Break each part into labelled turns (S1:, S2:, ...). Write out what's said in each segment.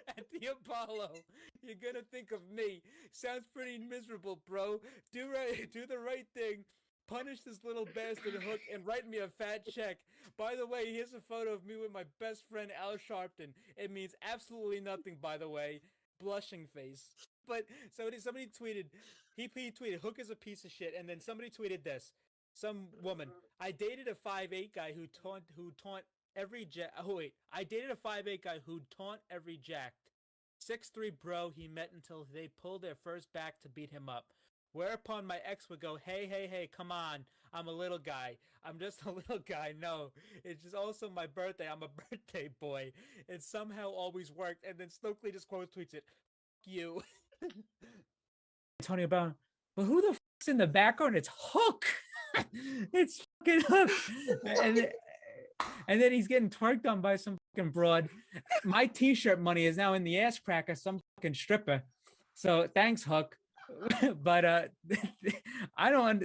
S1: at the Apollo. You're gonna think of me. Sounds pretty miserable, bro. Do the right thing. Punish this little bastard Hook and write me a fat check. By the way, here's a photo of me with my best friend Al Sharpton. It means absolutely nothing, by the way. Blushing face. But somebody tweeted, he tweeted, Hook is a piece of shit, and then somebody tweeted this. Some woman, I dated a 5'8" guy who taunt every jack. Oh wait, I dated a 5'8" guy who taunt every jacked. 6'3" bro he met until they pulled their first back to beat him up. Whereupon my ex would go, hey, come on. I'm a little guy. I'm just a little guy. No, it's just also my birthday. I'm a birthday boy. It somehow always worked. And then Stokely just quote tweets it. Fuck you. Tony about, but who the fuck's in the background? It's Hook. It's fucking Hook. And then he's getting twerked on by some fucking broad. My t-shirt money is now in the ass crack of some fucking stripper. So thanks, Hook. But I don't.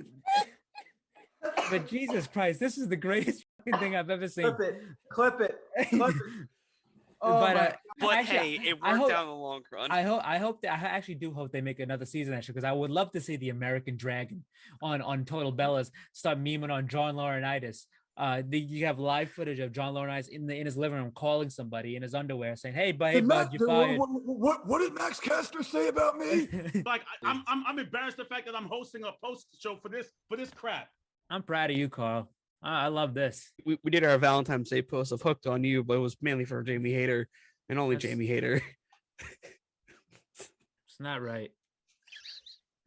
S1: But Jesus Christ, this is the greatest fucking thing I've ever seen.
S2: Clip it.
S1: Oh,
S3: but actually, hey, it worked out in the long run.
S1: I actually do hope they make another season actually, because I would love to see the American Dragon on Total Bellas start memeing on John Laurinaitis. You have live footage of John Laurinaitis in his living room calling somebody in his underwear saying, "Hey, bud, you fired."
S4: What did Max Caster say about me?
S5: Like I'm embarrassed the fact that I'm hosting a post show for this crap.
S1: I'm proud of you, Carl. I love this.
S3: We did our Valentine's Day post of Hooked on You, but it was mainly for Jamie Hayter and only Jamie Hayter.
S1: It's not right.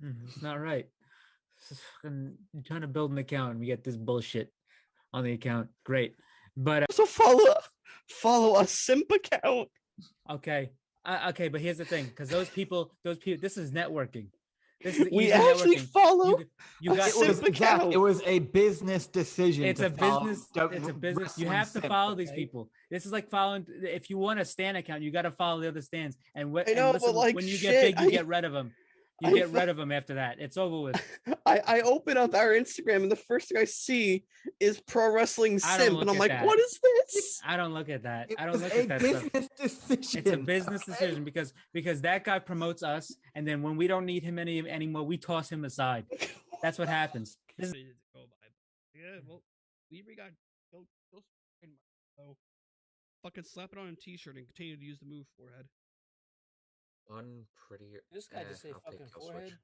S1: It's not right. I'm trying to build an account and we get this bullshit on the account. Great. But
S3: also follow a simp account.
S1: Okay. Okay, but here's the thing, because those people, this is networking.
S3: We actually follow.
S1: You got
S2: it was a business decision.
S1: It's a business. It's a business. You have to follow these people. This is like following. If you want a stan account, you got to follow the other stans. And when you get big, you get rid of them. You get rid of them after that. It's over with.
S3: I open up our Instagram and the first thing I see is Pro Wrestling Simp, and I'm like, what is this?
S1: I don't look at that. I don't look at that stuff. It's a business decision because that guy promotes us, and then when we don't need him anymore, we toss him aside. That's what happens.
S6: Yeah, well, we got go so fucking slap it on a t-shirt and continue to use the move forehead.
S7: Prettier.
S1: This guy just say fucking forehead.
S7: Switch.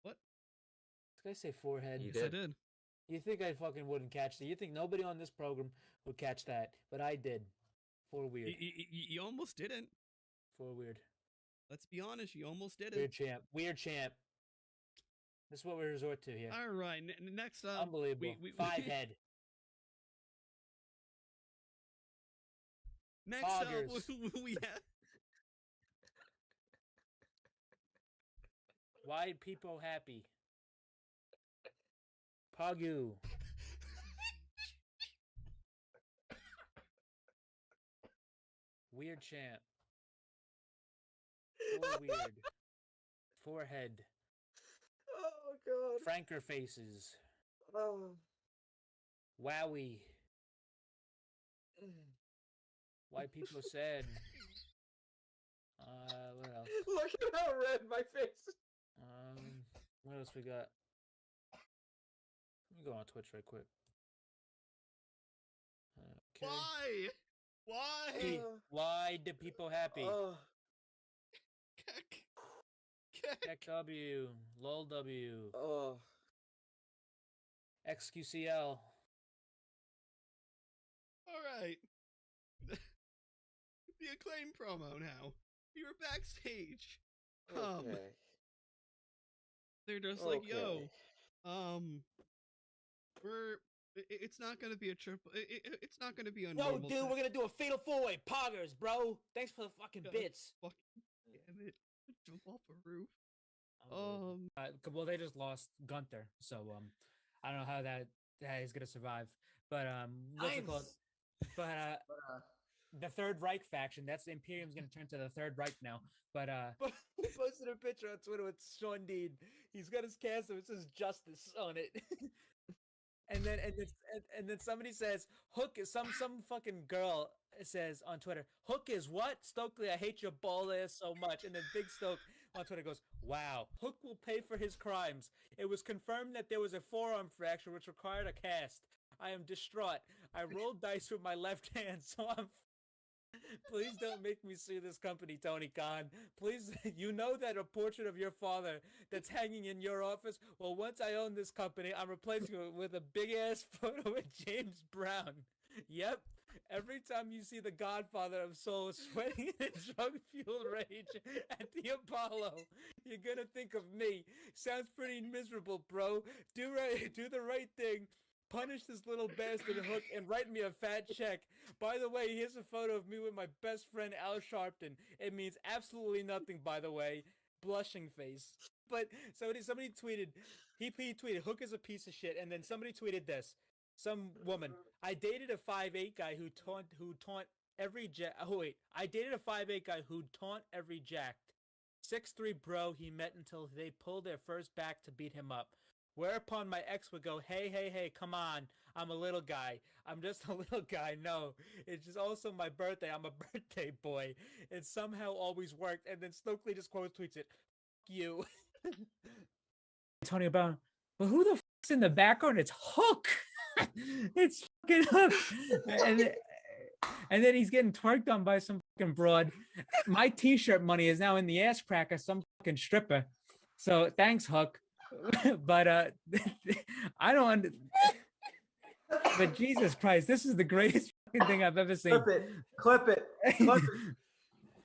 S6: What?
S1: This guy say forehead.
S7: You
S6: Yes,
S7: did.
S6: I did.
S1: You think I fucking wouldn't catch that? You think nobody on this program would catch that? But I did. For weird.
S6: You almost didn't.
S1: For weird.
S6: Let's be honest. You almost didn't.
S1: Weird champ. Weird champ. This is what we resort to here.
S6: All right. Next up.
S1: Unbelievable. Five head.
S6: Next
S1: Poggers.
S6: up, we have.
S1: Why people happy? Pagu. Weird champ. For weird. Forehead.
S7: Oh god.
S1: Franker faces.
S7: Oh.
S1: Wowie. Why people sad? What else?
S7: Look at how red my face is.
S1: What else we got? Let me go on Twitch right quick. Okay.
S6: Why?
S1: Why do people happy? KW, LOLW, XQCL.
S6: All right. The Acclaim promo now. You were backstage.
S7: Okay.
S6: They're just like, yo, it's not gonna be a triple. It's not gonna be a
S1: No,
S6: normal.
S1: dude, we're gonna do a fatal four-way. Poggers, bro. Thanks for the fucking bits.
S6: Fuck, damn it! Jump off a roof.
S1: Well, they just lost Gunther, so I don't know how that is gonna survive. But what's it called? But the Third Reich faction. That's the Imperium's gonna turn to the Third Reich now. But he posted a picture on Twitter with Sean Dean. He's got his castle. It says Justice on it. and then somebody says Hook is some fucking girl says on Twitter, Hook is what? Stokely, I hate your bald ass so much. And then Big Stoke on Twitter goes, wow, Hook will pay for his crimes. It was confirmed that there was a forearm fracture which required a cast. I am distraught. I rolled dice with my left hand, so I'm please don't make me sue this company, Tony Khan. Please, you know that a portrait of your father that's hanging in your office? Well, once I own this company, I'm replacing it with a big-ass photo of James Brown. Yep. Every time you see the Godfather of Soul sweating in drug-fueled rage at the Apollo, you're gonna think of me. Sounds pretty miserable, bro. Do the right thing. Punish this little bastard Hook and write me a fat check. By the way, here's a photo of me with my best friend Al Sharpton. It means absolutely nothing, by the way. Blushing face. But somebody tweeted, he tweeted, Hook is a piece of shit, and then somebody tweeted this. Some woman, I dated a 5'8" guy who taunt every jack. Oh wait, I dated a 5'8" guy who taunt every jacked. 6'3" bro he met until they pulled their first back to beat him up. Whereupon my ex would go, hey, come on. I'm a little guy. I'm just a little guy. No, it's just also my birthday. I'm a birthday boy. It somehow always worked. And then Stokely just quote tweets it. F you. Tony Brown, but who the f***'s in the background? It's Hook. It's fucking Hook. And then he's getting twerked on by some fucking broad. My t-shirt money is now in the ass crack of some fucking stripper. So thanks, Hook. But I don't. But Jesus Christ, this is the greatest fucking thing I've ever seen.
S2: Clip it.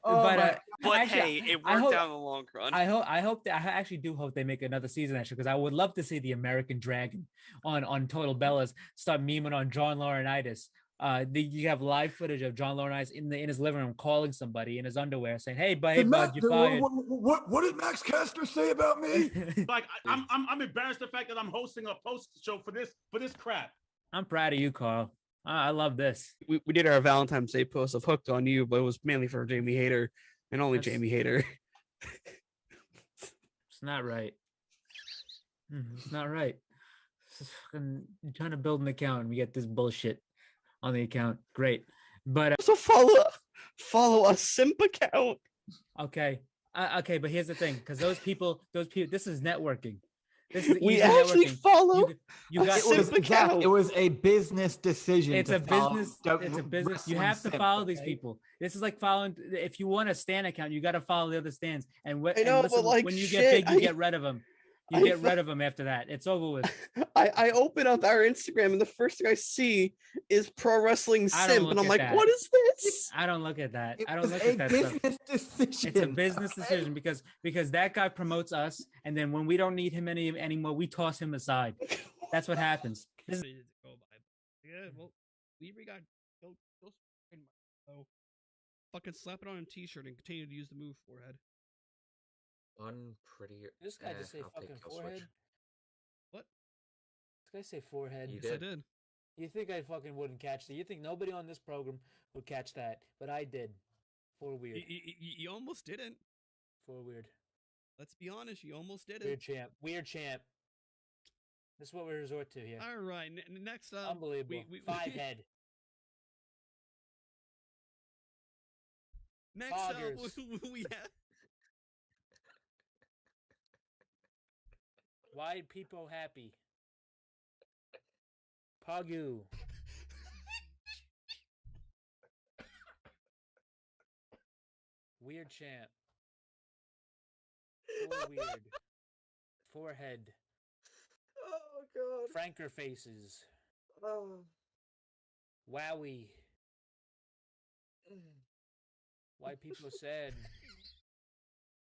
S2: Oh
S1: but
S3: actually, hey, it worked out in the long run.
S1: I actually do hope they make another season actually, because I would love to see the American Dragon on Total Bellas start memeing on John Laurinaitis. You have live footage of John Laurinaitis in his living room calling somebody in his underwear saying, "Hey, bud, you're fired."
S4: What did Max Caster say about me?
S5: Like I'm embarrassed the fact that I'm hosting a post show for this crap.
S1: I'm proud of you, Carl. I love this.
S3: We did our Valentine's Day post of Hooked on You, but it was mainly for Jamie Hayter and only Jamie Hayter.
S1: It's not right. It's not right. I'm trying to build an account and we get this bullshit on the account. Great. But
S3: So follow a simp account.
S1: Okay, but here's the thing, because those people, this is networking. This is
S3: we actually
S1: networking.
S3: follow.
S1: You got
S2: it was a business decision.
S1: It's a business. It's a business. You have to follow these people. This is like following. If you want a stan account, you got to follow the other stans. And when you get big, you get rid of them. You get rid of them after that. It's over with.
S3: I open up our Instagram and the first thing I see is Pro Wrestling Simp, and I'm like, what is this?
S1: I don't look at that. I don't
S2: It's
S1: look
S2: a
S1: at that
S2: business
S1: stuff.
S2: decision.
S1: It's a business decision because that guy promotes us, and then when we don't need him anymore, we toss him aside. That's what happens. This is
S6: Yeah, well, we got go fucking slap it on a t-shirt and continue to use the move forehead.
S7: Unpretty.
S1: This guy just say fucking forehead.
S6: What?
S1: This guy say forehead.
S7: You
S6: Yes, I
S7: did.
S6: did.
S1: You think I fucking wouldn't catch that? You think nobody on this program would catch that? But I did. For weird.
S6: You almost didn't.
S1: For weird.
S6: Let's be honest, you almost didn't.
S1: Weird champ. Weird champ. This is what we resort to here.
S6: All right, next up.
S1: Unbelievable. Five head.
S6: Next
S1: Poggers.
S6: up, we have.
S1: Why people happy? Pagu. Weird champ. For weird. Forehead.
S7: Oh god.
S1: Franker faces.
S7: Oh.
S1: Wowie. Why people sad.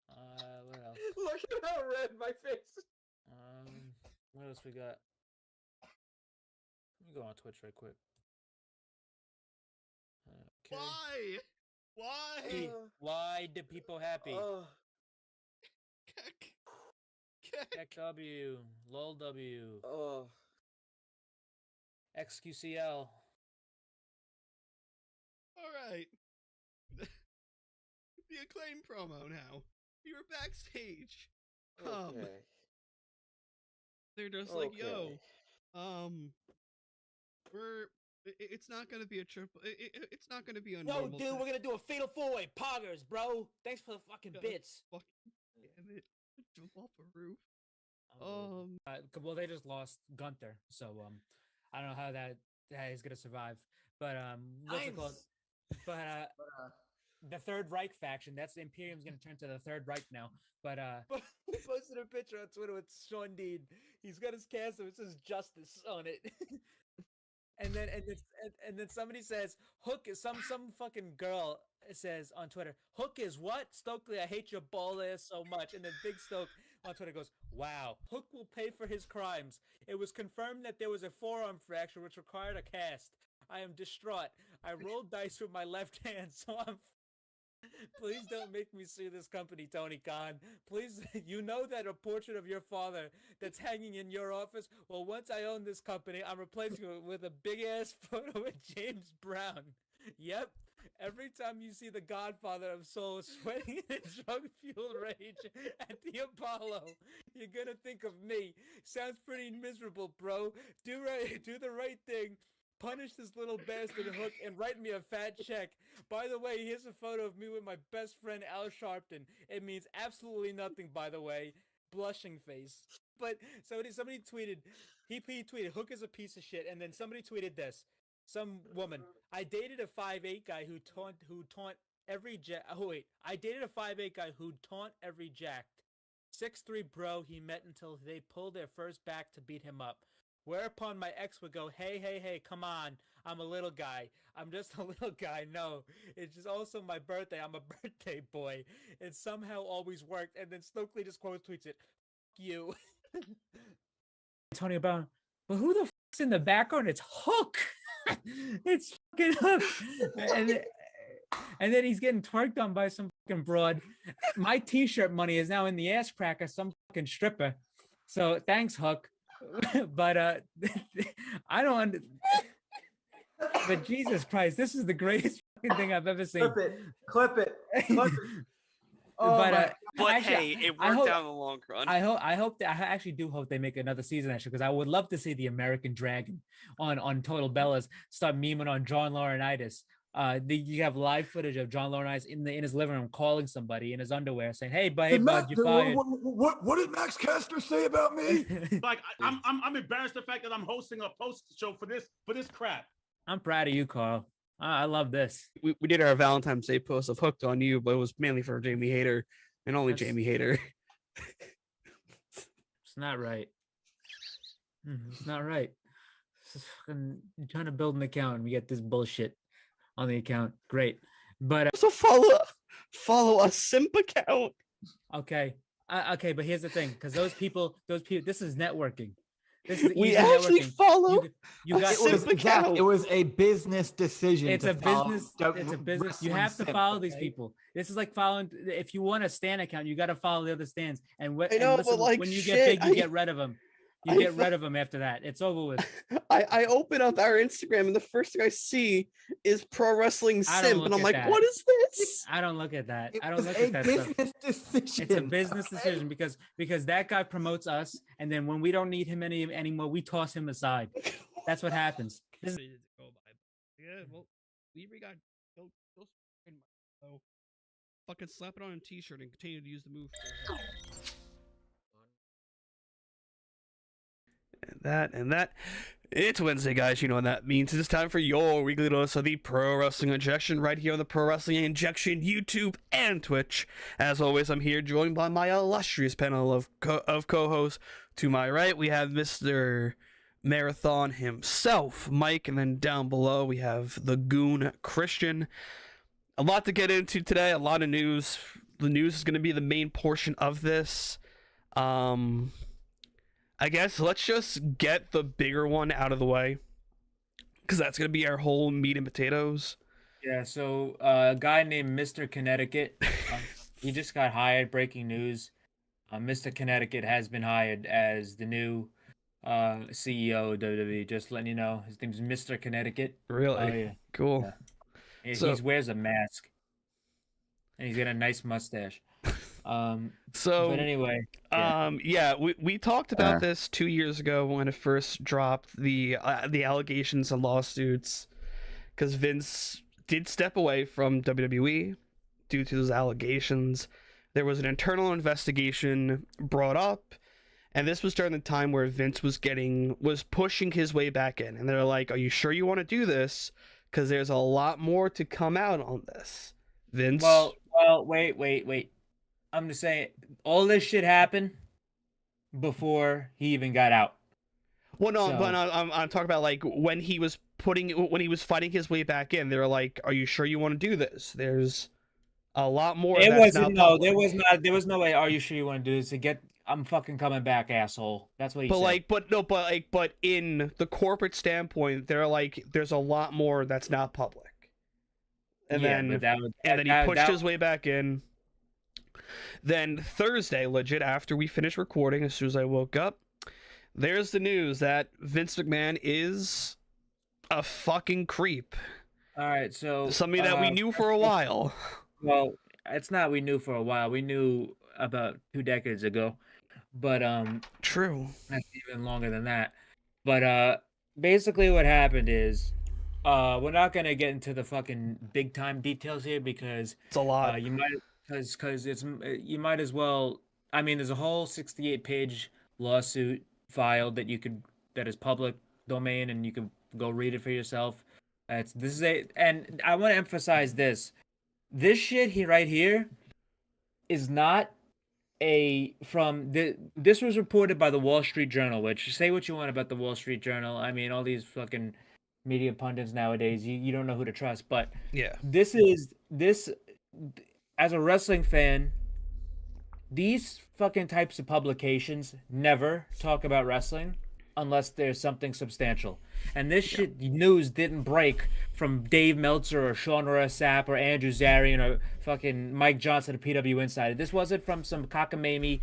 S1: What else?
S7: Look at how red my face is.
S1: What else we got? Let me go on Twitch right quick. Okay.
S6: Why?
S1: Why do people happy?
S6: Keck.
S1: W, LOL W,
S7: Oh.
S1: XQCL.
S6: All right. The Acclaim promo now. We were backstage.
S7: Okay.
S6: They're just like, yo,
S7: Okay.
S6: It's not gonna be a triple. It's not gonna be a
S1: Yo,
S6: normal.
S1: dude, we're gonna do a fatal four-way. Poggers, bro. Thanks for the fucking
S6: God,
S1: bits.
S6: Fuck, damn it! Jump off a roof.
S1: Well, they just lost Gunther, so I don't know how that is gonna survive. But what's it called? But the Third Reich faction. That's the Imperium's gonna turn to the Third Reich now. But he posted a picture on Twitter with Sean Dean. He's got his castle. It says justice on it. And then somebody says Hook is some fucking girl says on Twitter, Hook is what? Stokely, I hate your ball ass so much. And then Big Stoke on Twitter goes, wow, Hook will pay for his crimes. It was confirmed that there was a forearm fracture which required a cast. I am distraught. I rolled dice with my left hand, so I'm please don't make me sue this company, Tony Khan. Please, you know that a portrait of your father that's hanging in your office? Well, once I own this company, I'm replacing it with a big-ass photo of James Brown. Yep. Every time you see the Godfather of Soul sweating in a drug-fueled rage at the Apollo, you're gonna think of me. Sounds pretty miserable, bro. Do the right thing. Punish this little bastard Hook and write me a fat check. By the way, here's a photo of me with my best friend Al Sharpton. It means absolutely nothing, by the way. Blushing face. But somebody tweeted, he tweeted, Hook is a piece of shit, and then somebody tweeted this. Some woman, I dated a 5'8" guy who taunt every I dated a 5'8" guy who taunt every jacked. 6'3" bro he met until they pulled their first back to beat him up. Whereupon my ex would go, hey, come on. I'm a little guy. I'm just a little guy. No, it's just also my birthday. I'm a birthday boy. It somehow always worked. And then Stokely just quote tweets it. Fuck you. Tony Brown, but who the fuck's in the background? It's Hook. It's fucking Hook. And then he's getting twerked on by some fucking broad. My t-shirt money is now in the ass crack of some fucking stripper. So thanks, Hook. But I don't but Jesus Christ, this is the greatest fucking thing I've ever seen.
S2: Clip it. Oh,
S3: but
S1: actually,
S3: hey, it worked out in the long run.
S1: I actually do hope they make another season, actually, because I would love to see the American Dragon on Total Bellas start memeing on John Laurinaitis. You have live footage of John Laurinaitis in his living room calling somebody in his underwear saying, "Hey, bud, you fired."
S4: What did Max Caster say about me?
S5: Like I'm embarrassed the fact that I'm hosting a post show for this crap.
S1: I'm proud of you, Carl. I love this.
S3: We did our Valentine's Day post of Hooked on You, but it was mainly for Jamie Hayter and only Jamie Hayter.
S1: It's not right. It's not right. It's fucking trying to build an account and we get this bullshit on the account. Great. But
S3: So follow a simp account.
S1: Okay, but here's the thing, because those people, this is networking. This is
S3: we actually
S1: networking.
S3: follow.
S1: You got
S2: it was a business decision.
S1: It's a business. It's a business. You have to follow these people. This is like following. If you want a stan account, you got to follow the other stans. And when you get big, you get rid of them. You get rid of them after that. It's over with.
S3: I open up our Instagram and the first thing I see is Pro Wrestling Simp, and I'm like, what is this?
S1: I don't look at that. I don't
S2: It's
S1: look
S2: a
S1: at that
S2: business
S1: stuff.
S2: decision.
S1: It's a business decision because that guy promotes us, and then when we don't need him anymore, we toss him aside. That's what happens.
S6: Yeah, well, we got go so fucking slap it on a t-shirt and continue to use the move.
S3: And that. It's Wednesday, guys. You know what that means. It's time for your weekly dose of the Pro Wrestling Injection right here on the Pro Wrestling Injection YouTube and Twitch. As always, I'm here joined by my illustrious panel of co-hosts. To my right, we have Mr. Marathon himself, Mike, and then down below we have the Goon Christian. A lot to get into today, a lot of news. The news is going to be the main portion of this. I guess let's just get the bigger one out of the way, because that's going to be our whole meat and potatoes.
S1: Yeah, so a guy named Mr. Connecticut, he just got hired, breaking news. Mr. Connecticut has been hired as the new CEO of WWE, just letting you know. His name's Mr. Connecticut.
S3: Really?
S1: Oh, yeah.
S3: Cool.
S1: Yeah.
S3: So,
S1: he wears a mask, and he's got a nice mustache.
S3: So,
S8: but anyway,
S3: we talked about this 2 years ago when it first dropped the allegations and lawsuits, because Vince did step away from WWE due to those allegations. There was an internal investigation brought up, and this was during the time where Vince was pushing his way back in, and they're like, "Are you sure you want to do this? Because there's a lot more to come out on this." Vince.
S8: Well, wait. I'm just saying, all this shit happened before he even got out.
S3: Well, no, but I'm talking about like when he was fighting his way back in. They were like, "Are you sure you want to do this? There's a lot more."
S8: There was no way. Are you sure you want to do this? I'm fucking coming back, asshole. That's what he said.
S3: But in the corporate standpoint, they're like, "There's a lot more that's not public." And then he pushed his way back in. Then Thursday, legit after we finished recording, as soon as I woke up, there's the news that Vince McMahon is a fucking creep.
S8: All right, so
S3: something that we knew for a while.
S8: Well, it's not we knew for a while. We knew about 2 decades ago, but
S3: true.
S8: That's even longer than that. But basically, what happened is, we're not gonna get into the fucking big time details here because
S3: it's a lot.
S8: You might as well. I mean, there's a whole 68-page lawsuit filed that is public domain, and you can go read it for yourself. And I want to emphasize this. This shit right here is not this was reported by the Wall Street Journal, which, say what you want about the Wall Street Journal. I mean, all these fucking media pundits nowadays, you don't know who to trust. But
S3: yeah,
S8: this as a wrestling fan, these fucking types of publications never talk about wrestling unless there's something substantial. And this shit news didn't break from Dave Meltzer or Sean Rossap or Andrew Zarian or fucking Mike Johnson of PW Insider. This wasn't from some cockamamie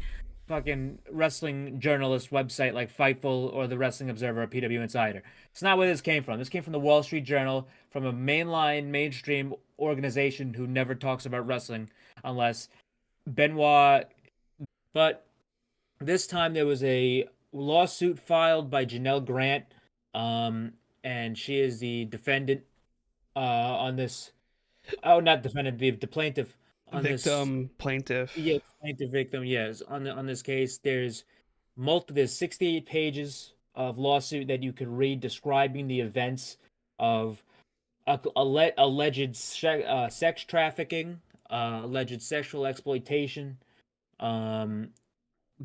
S8: fucking wrestling journalist website like Fightful or the Wrestling Observer or PW Insider. It's not where this came from. This came from the Wall Street Journal, from a mainstream organization who never talks about wrestling unless Benoit. But this time there was a lawsuit filed by Janelle Grant, and she is the defendant on this. Oh, not defendant, the plaintiff on
S3: plaintiff.
S8: Yeah, plaintiff victim. Yes, on this case, there's 68 pages of lawsuit that you could read describing the events of alleged sex trafficking, alleged sexual exploitation,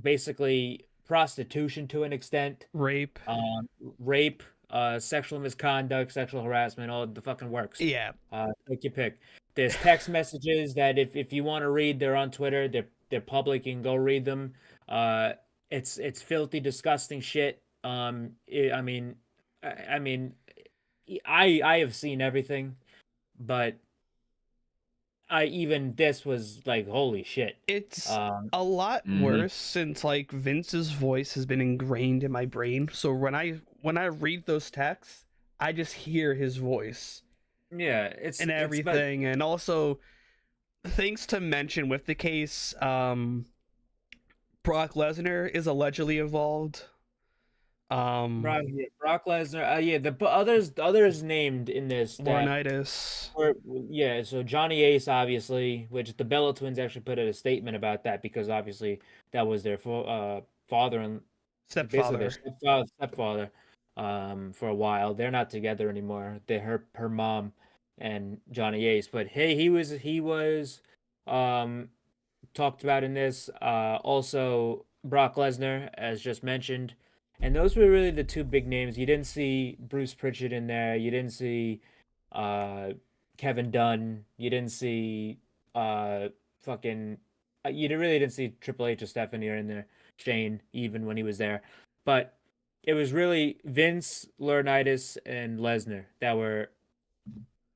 S8: basically prostitution to an extent,
S3: rape,
S8: sexual misconduct, sexual harassment, all the fucking works.
S3: Yeah.
S8: Take your pick. There's text messages that if you want to read, they're on Twitter. They're public. You can go read them. It's filthy, disgusting shit. I have seen everything, but this was like, holy shit.
S3: It's a lot worse since like Vince's voice has been ingrained in my brain. So when I read those texts, I just hear his voice.
S8: Yeah, it's
S3: everything. And also things to mention with the case, Brock Lesnar is allegedly involved.
S8: Brock Lesnar. The others named in this.
S3: Laurinaitis.
S8: So Johnny Ace, obviously, which the Bella Twins actually put out a statement about that because obviously that was their father and
S3: stepfather.
S8: Stepfather. For a while, they're not together anymore. They're her mom and Johnny Ace. But hey, he was talked about in this. Also Brock Lesnar, as just mentioned. And those were really the two big names. You didn't see Bruce Pritchard in there. You didn't see Kevin Dunn. You didn't see you really didn't see Triple H or Stephanie in there. Shane, even when he was there. But it was really Vince, Laurinaitis, and Lesnar that were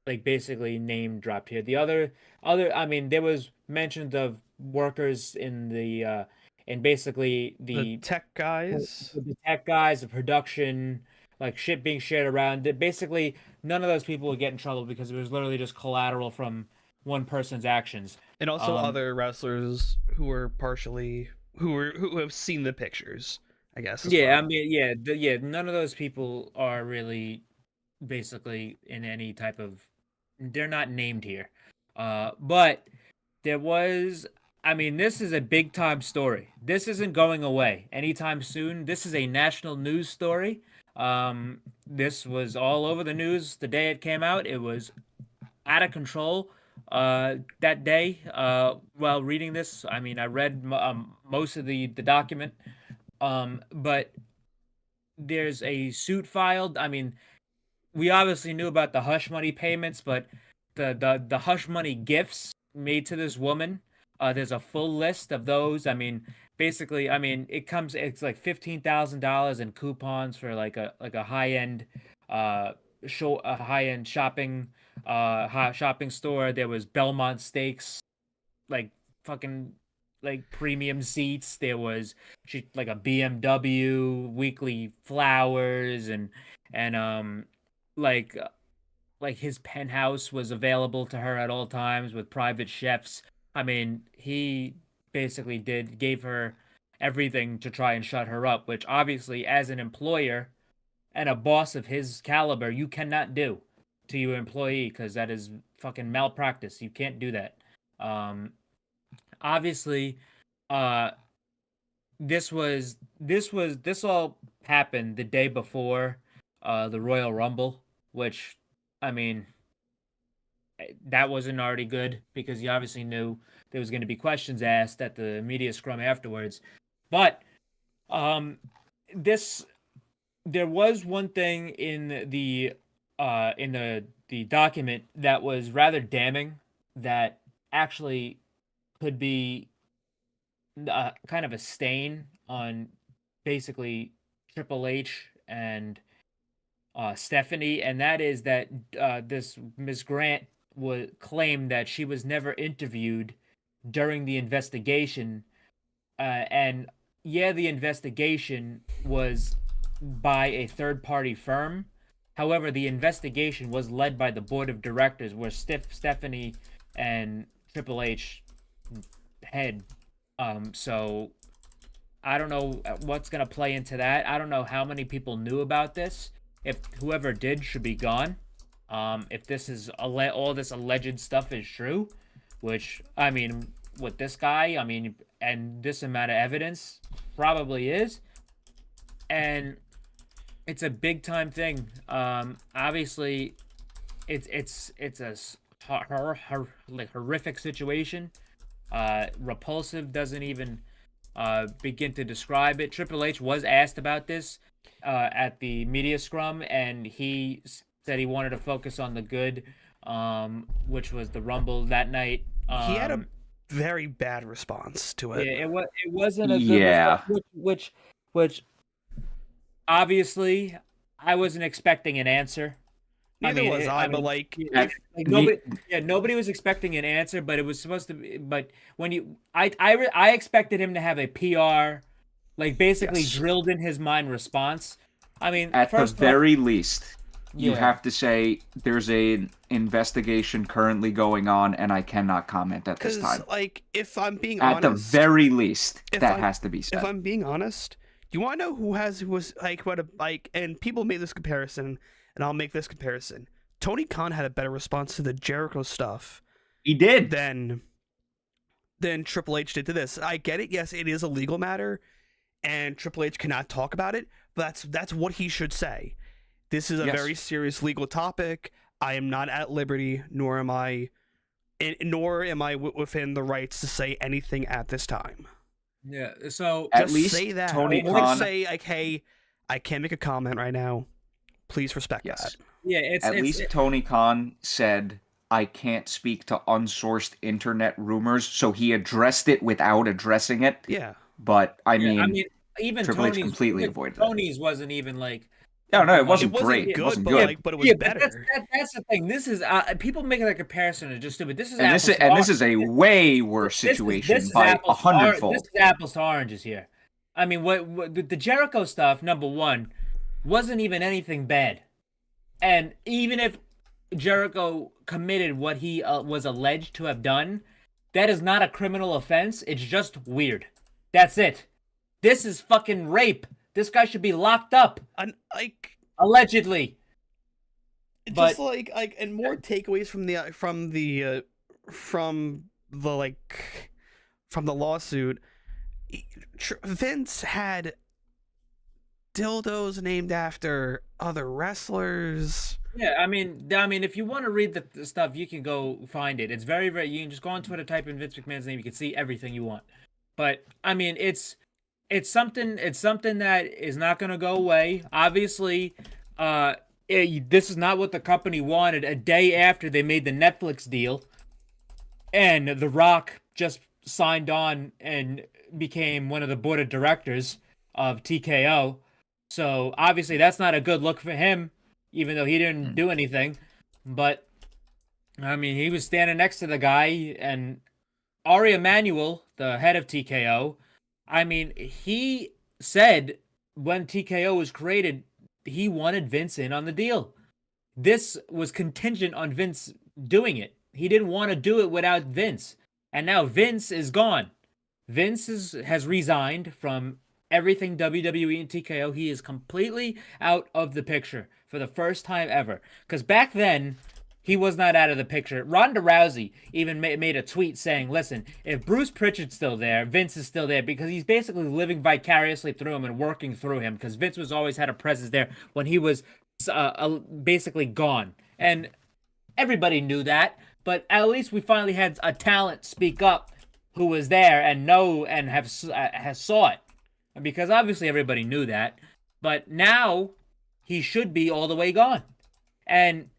S8: like basically name dropped here. The other, there was mentions of workers in the and basically the
S3: tech guys,
S8: the production, like shit being shared around. Basically, none of those people would get in trouble because it was literally just collateral from one person's actions.
S3: And also other wrestlers who were partially who have seen the pictures, I guess.
S8: Yeah,
S3: well.
S8: I mean, yeah. None of those people are really basically in any type of. They're not named here, but there was. I mean, this is a big time story. This isn't going away anytime soon. This is a national news story. This was all over the news the day it came out. It was out of control that day while reading this. I mean, I read most of the document, but there's a suit filed. I mean, we obviously knew about the hush money payments, but the hush money gifts made to this woman, there's a full list of those. I mean, basically, I mean, it's like $15,000 in coupons for like a high-end high-end shopping shopping store. There was Belmont Steaks, like fucking like premium seats. There was like a BMW, weekly flowers, and like his penthouse was available to her at all times with private chefs. I mean, he basically gave her everything to try and shut her up, which obviously, as an employer and a boss of his caliber, you cannot do to your employee, because that is fucking malpractice. You can't do that. Obviously, this all happened the day before the Royal Rumble, which, I mean, that wasn't already good, because you obviously knew there was going to be questions asked at the media scrum afterwards. But there was one thing in the document that was rather damning, that actually could be kind of a stain on basically Triple H and Stephanie, and that is that this Ms. Grant would claim that she was never interviewed during the investigation, and the investigation was by a third-party firm. However, the investigation was led by the board of directors, where Stephanie and Triple H head. So I don't know what's going to play into that. I don't know how many people knew about this. If whoever did should be gone. If this is all this alleged stuff is true, which, I mean, with this guy, I mean, and this amount of evidence probably is, and it's a big time thing. Obviously, it's a horrific situation. Repulsive doesn't even begin to describe it. Triple H was asked about this at the media scrum, and he said he wanted to focus on the good, which was the Rumble that night.
S3: He had a very bad response to it.
S8: Yeah, it wasn't a good response, which obviously I wasn't expecting an answer.
S3: Neither was I, but
S8: nobody was expecting an answer, but it was supposed to be. But when I expected him to have a PR, like basically drilled in his mind response. I mean,
S9: at the very least, you have to say there's an investigation currently going on, and I cannot comment at this time.
S3: Like, if I'm being
S9: honest, at the very least, that has to be said.
S3: If I'm being honest, you want to know who was and people made this comparison. And I'll make this comparison. Tony Khan had a better response to the Jericho stuff.
S9: He did.
S3: Than Triple H did to this. I get it. Yes, it is a legal matter, and Triple H cannot talk about it. But that's what he should say. This is a very serious legal topic. I am not at liberty, nor am I within the rights to say anything at this time.
S8: Yeah. So
S9: at least
S3: say that.
S9: Tony
S3: Khan say like, "Hey, I can't make a comment right now. Please respect that."
S8: Yeah,
S9: at least Tony Khan said, "I can't speak to unsourced internet rumors," so he addressed it without addressing it.
S3: Yeah,
S9: but I mean,
S8: even
S9: Triple H completely avoided
S8: Tony's wasn't even like.
S9: No, it wasn't great. It wasn't good,
S3: but it was better.
S8: That's the thing. This is people making that comparison are just stupid. This is
S9: this is a way worse situation by 100-fold.
S8: This is apples to oranges here. I mean, what the Jericho stuff? Number one, wasn't even anything bad. And even if Jericho committed what he was alleged to have done, that is not a criminal offense. It's just weird. That's it. This is fucking rape. This guy should be locked up. Allegedly.
S3: Just like and more takeaways from the lawsuit. Vince had dildos named after other wrestlers.
S8: Yeah, I mean, if you want to read the stuff, you can go find it. It's very, very. You can just go on Twitter, type in Vince McMahon's name. You can see everything you want. But I mean, it's something that is not going to go away. Obviously, this is not what the company wanted. A day after they made the Netflix deal, and The Rock just signed on and became one of the board of directors of TKO. So obviously, that's not a good look for him. Even though he didn't do anything. But, I mean, he was standing next to the guy, and Ari Emanuel, the head of TKO, I mean, he said when TKO was created, he wanted Vince in on the deal. This was contingent on Vince doing it. He didn't want to do it without Vince. And now Vince is gone. Vince has resigned from everything WWE and TKO. He is completely out of the picture. For the first time ever. Because back then, he was not out of the picture. Ronda Rousey even made a tweet saying, listen, if Bruce Pritchard's still there, Vince is still there, because he's basically living vicariously through him and working through him, because Vince was always had a presence there when he was basically gone. And everybody knew that, but at least we finally had a talent speak up who was there and has saw it. Because obviously everybody knew that. But now he should be all the way gone. And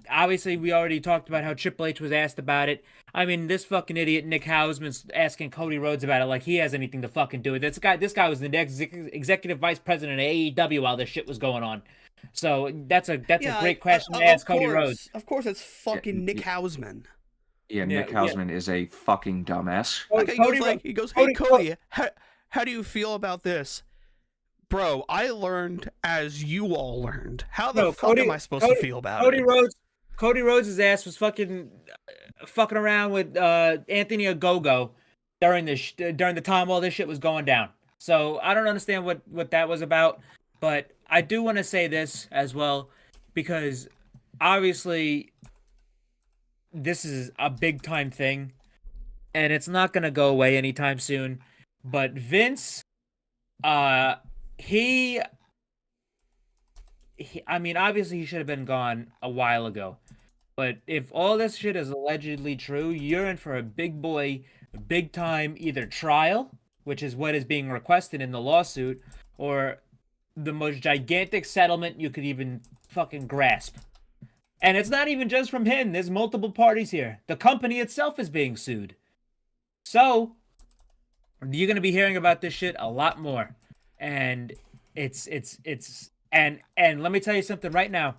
S8: obviously we already talked about how Triple H was asked about it. I mean, this fucking idiot Nick Hausman's asking Cody Rhodes about it like he has anything to fucking do with it. This guy was the executive vice president of AEW while this shit was going on. So that's a great question to ask Cody Rhodes.
S3: Of course, it's fucking Nick Hausman.
S9: Yeah, Nick Hausman is a fucking dumbass.
S3: He goes, hey, Cody, how do you feel about this? Bro, I learned as you all learned. How the fuck am I supposed to feel about it?
S8: Cody Rhodes' ass was fucking around with Anthony Ogogo during the time all this shit was going down. So I don't understand what that was about. But I do want to say this as well, because obviously this is a big time thing, and it's not gonna go away anytime soon. But Vince, He, I mean, obviously he should have been gone a while ago. But if all this shit is allegedly true, you're in for a big boy, big time either trial, which is what is being requested in the lawsuit, or the most gigantic settlement you could even fucking grasp. And it's not even just from him. There's multiple parties here. The company itself is being sued. So, you're going to be hearing about this shit a lot more. And and let me tell you something right now.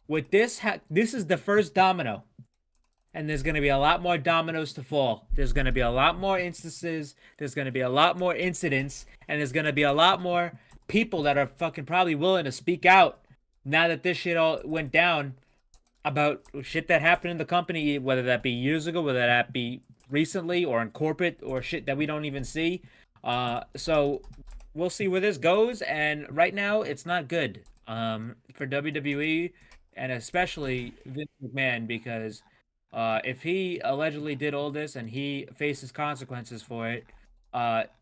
S8: With this, this is the first domino, and there's going to be a lot more dominoes to fall. There's going to be a lot more instances. There's going to be a lot more incidents, and there's going to be a lot more people that are fucking probably willing to speak out now that this shit all went down about shit that happened in the company, whether that be years ago, whether that be recently, or in corporate, or shit that we don't even see. So we'll see where this goes, and right now it's not good for WWE, and especially Vince McMahon, because if he allegedly did all this and he faces consequences for it,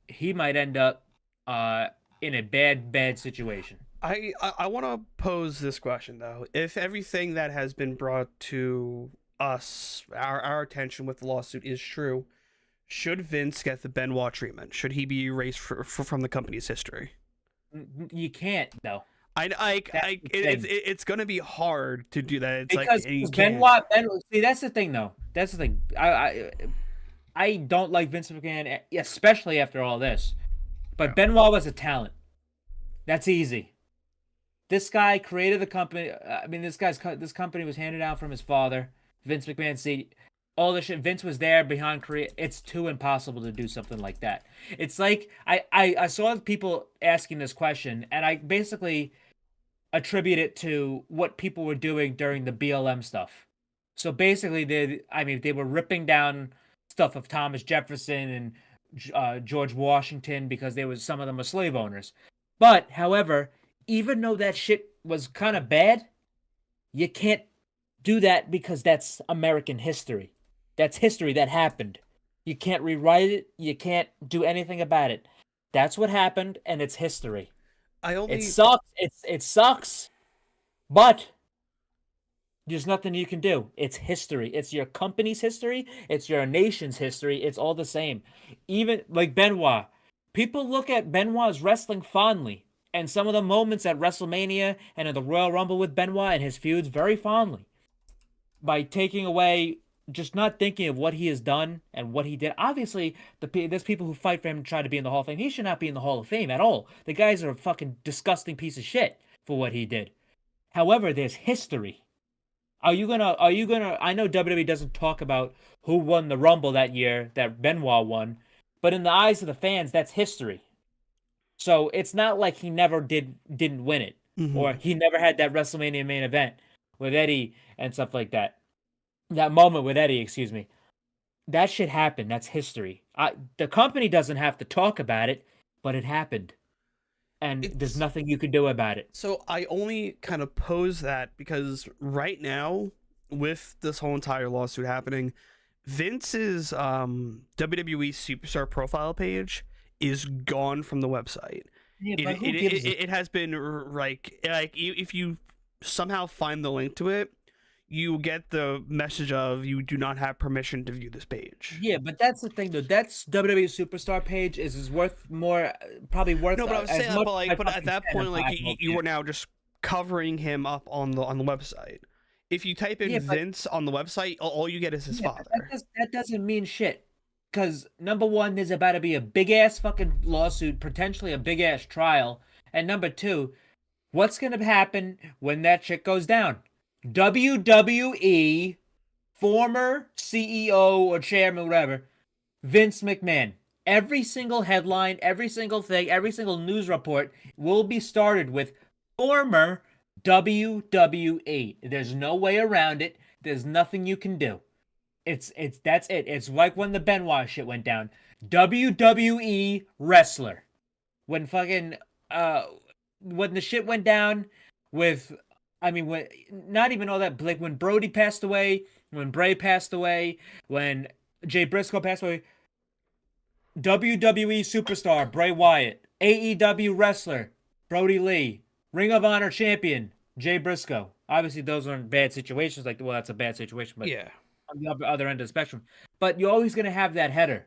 S8: he might end up in a bad situation.
S3: I want to pose this question, though. If everything that has been brought to us, our attention with the lawsuit is true, should Vince get the Benoit treatment? Should he be erased from the company's history?
S8: You can't, though.
S3: It's going to be hard to do that. It's
S8: because
S3: like
S8: Benoit, see, that's the thing, though. That's the thing. I don't like Vince McMahon, especially after all this. But Benoit was a talent. That's easy. This guy created the company. I mean, this company was handed down from his father, Vince McMahon. See, all this shit. Vince was there behind create. It's too impossible to do something like that. It's like I saw people asking this question, and I basically attribute it to what people were doing during the BLM stuff. So basically, they were ripping down stuff of Thomas Jefferson and George Washington because some of them were slave owners. But, however, even though that shit was kind of bad, you can't do that because that's American history. That's history that happened. You can't rewrite it. You can't do anything about it. That's what happened, and it's history. It sucks. It sucks, but there's nothing you can do. It's history. It's your company's history. It's your nation's history. It's all the same. Even like Benoit. People look at Benoit's wrestling fondly, and some of the moments at WrestleMania and in the Royal Rumble with Benoit and his feuds very fondly. By taking away, just not thinking of what he has done and what he did. Obviously, there's people who fight for him to try to be in the Hall of Fame. He should not be in the Hall of Fame at all. The guy's a fucking disgusting piece of shit for what he did. However, there's history. Are you gonna, I know WWE doesn't talk about who won the Rumble that year that Benoit won, but in the eyes of the fans, that's history. So it's not like he never didn't win it, or he never had that WrestleMania main event with Eddie and stuff like that. That moment with Eddie, excuse me. That shit happened. That's history. The company doesn't have to talk about it, but it happened. And there's nothing you can do about it.
S3: So I only kind of pose that because right now, with this whole entire lawsuit happening, Vince's WWE Superstar profile page is gone from the website.
S8: Yeah,
S3: It has been like if you somehow find the link to it, you get the message of you do not have permission to view this page.
S8: Yeah, but that's the thing, though. That's WWE Superstar page is worth more, probably worth.
S3: No, but I was saying, but at that point, like you
S8: were
S3: are now just covering him up on the website. If you type in Vince on the website, all you get is his father.
S8: That doesn't mean shit. Because number one, there's about to be a big ass fucking lawsuit, potentially a big ass trial, and number two, what's gonna happen when that shit goes down? WWE former CEO or chairman, whatever, Vince McMahon. Every single headline, every single thing, every single news report will be started with former WWE. There's no way around it. There's nothing you can do. That's it. It's like when the Benoit shit went down. WWE wrestler. When fucking when the shit went down with, I mean, when not even all that, like when Brody passed away, when Bray passed away, when Jay Briscoe passed away. WWE superstar Bray Wyatt, AEW wrestler Brody Lee, Ring of Honor champion Jay Briscoe. Obviously, those aren't bad situations. Like, well, that's a bad situation, but
S3: yeah,
S8: on the other end of the spectrum. But you're always gonna have that header.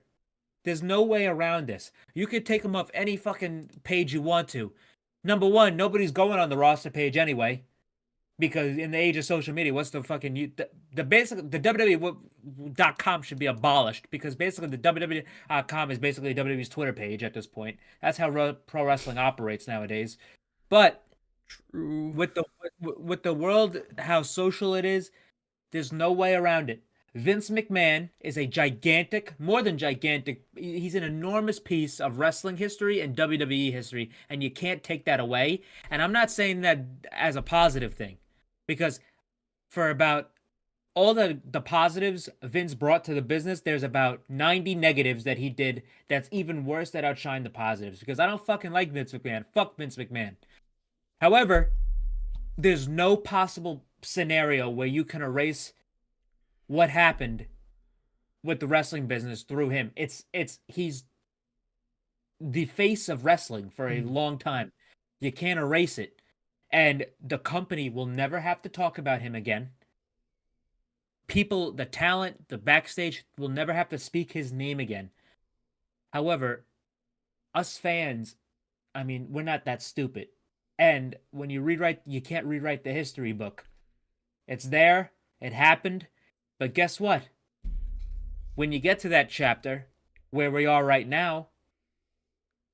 S8: There's no way around this. You could take them off any fucking page you want to. Number one, nobody's going on the roster page anyway. Because in the age of social media, what's the fucking the basic the WWE.com should be abolished, because basically the WWE.com is basically WWE's Twitter page at this point. That's how pro wrestling operates nowadays. But
S3: true.
S8: With the world, how social it is, there's no way around it. Vince McMahon is a gigantic, more than gigantic, he's an enormous piece of wrestling history and WWE history, and you can't take that away. And I'm not saying that as a positive thing, because for about all the positives Vince brought to the business, there's about 90 negatives that he did that's even worse, that outshine the positives, because I don't fucking like Vince McMahon. Fuck Vince McMahon. However, there's no possible scenario where you can erase what happened with the wrestling business through him. He's the face of wrestling for a long time. You can't erase it. And the company will never have to talk about him again. People, the talent, the backstage will never have to speak his name again. However, us fans, I mean, we're not that stupid. And when you can't rewrite the history book. It's there. It happened. But guess what? When you get to that chapter where we are right now,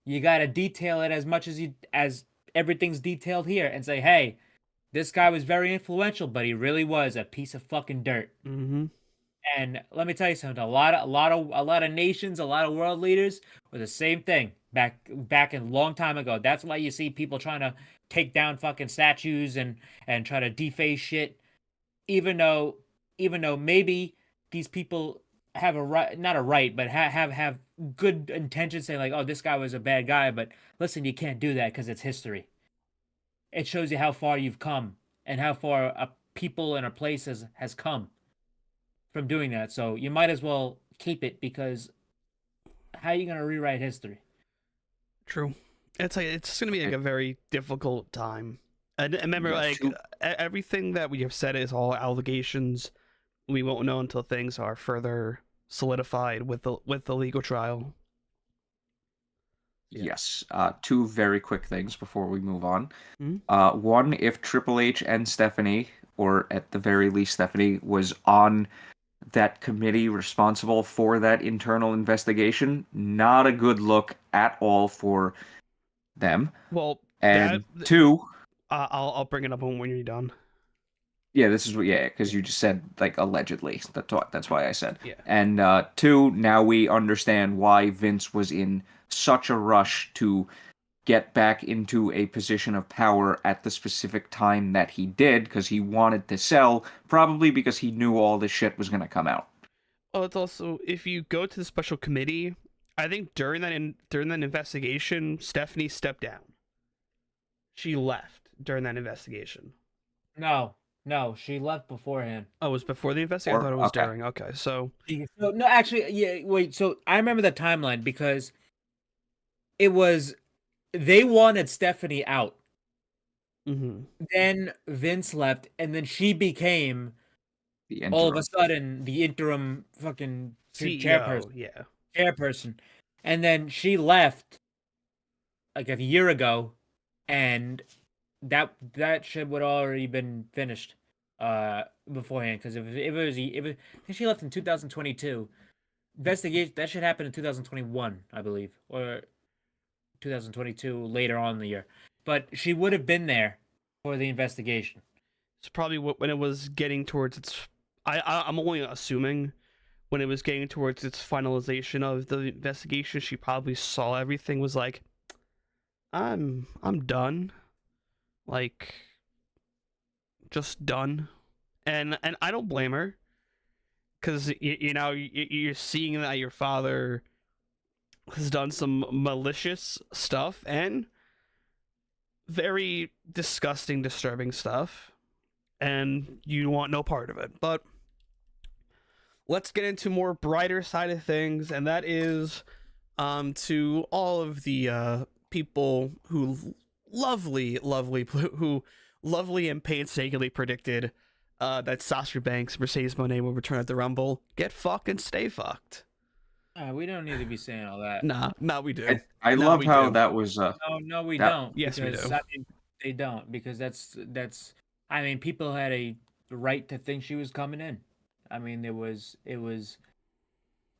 S8: you got to detail it as much as everything's detailed here and say, hey, this guy was very influential, but he really was a piece of fucking dirt.
S3: Mm-hmm.
S8: And let me tell you something, a lot of nations, a lot of world leaders were the same thing back in a long time ago. That's why you see people trying to take down fucking statues and try to deface shit, even though maybe these people have a right, not a right, but have good intentions, saying like, oh, this guy was a bad guy, but listen, you can't do that because it's history. It shows you how far you've come and how far a people and a place has come from doing that. So you might as well keep it, because how are you going to rewrite history?
S3: True. It's going to be like a very difficult time. And remember, like, everything that we have said is all allegations. We won't know until things are further solidified with the legal trial.
S9: Yes. Two very quick things before we move on.
S3: Mm-hmm.
S9: One, if Triple H and Stephanie, or at the very least Stephanie, was on that committee responsible for that internal investigation, not a good look at all for them.
S3: Well,
S9: and two,
S3: I'll bring it up when you're done.
S9: Yeah, this is what. Yeah, because you just said like allegedly. That's why I said.
S3: Yeah.
S9: And two, now we understand why Vince was in such a rush to get back into a position of power at the specific time that he did, because he wanted to sell, probably because he knew all this shit was going to come out.
S3: Oh, it's also, if you go to the special committee, I think during that investigation, Stephanie stepped down. She left during that investigation.
S8: No, she left beforehand.
S3: Oh, it was before the investigation? I thought it was during. Okay, so...
S8: No, actually, yeah, wait, so I remember the timeline, because it was... They wanted Stephanie out.
S3: Mm-hmm.
S8: Then Vince left, and then she became, all of a sudden, the interim fucking chairperson.
S3: Yeah.
S8: Chairperson. And then she left, like, a year ago, and that shit would already been finished beforehand, because if I think she left in 2022. Investigation, that should happen in 2021, I believe, or 2022 later on in the year. But she would have been there for the investigation.
S3: It's probably when it was getting towards its... I'm only assuming when it was getting towards its finalization of the investigation, she probably saw everything, was like, I'm done. Like, just done. And I don't blame her, because you're seeing that your father has done some malicious stuff and very disgusting, disturbing stuff, and you want no part of it. But let's get into more brighter side of things, and that is to all of the people who lovely and painstakingly predicted that Sasha Banks, Mercedes Moné will return at the Rumble. Get fucked and stay fucked.
S8: We don't need to be saying all that.
S3: Nah, we do.
S9: I love how that was.
S8: No, we don't.
S3: Yes, we do.
S8: I mean, they don't, because that's. I mean, people had a right to think she was coming in. I mean, it was.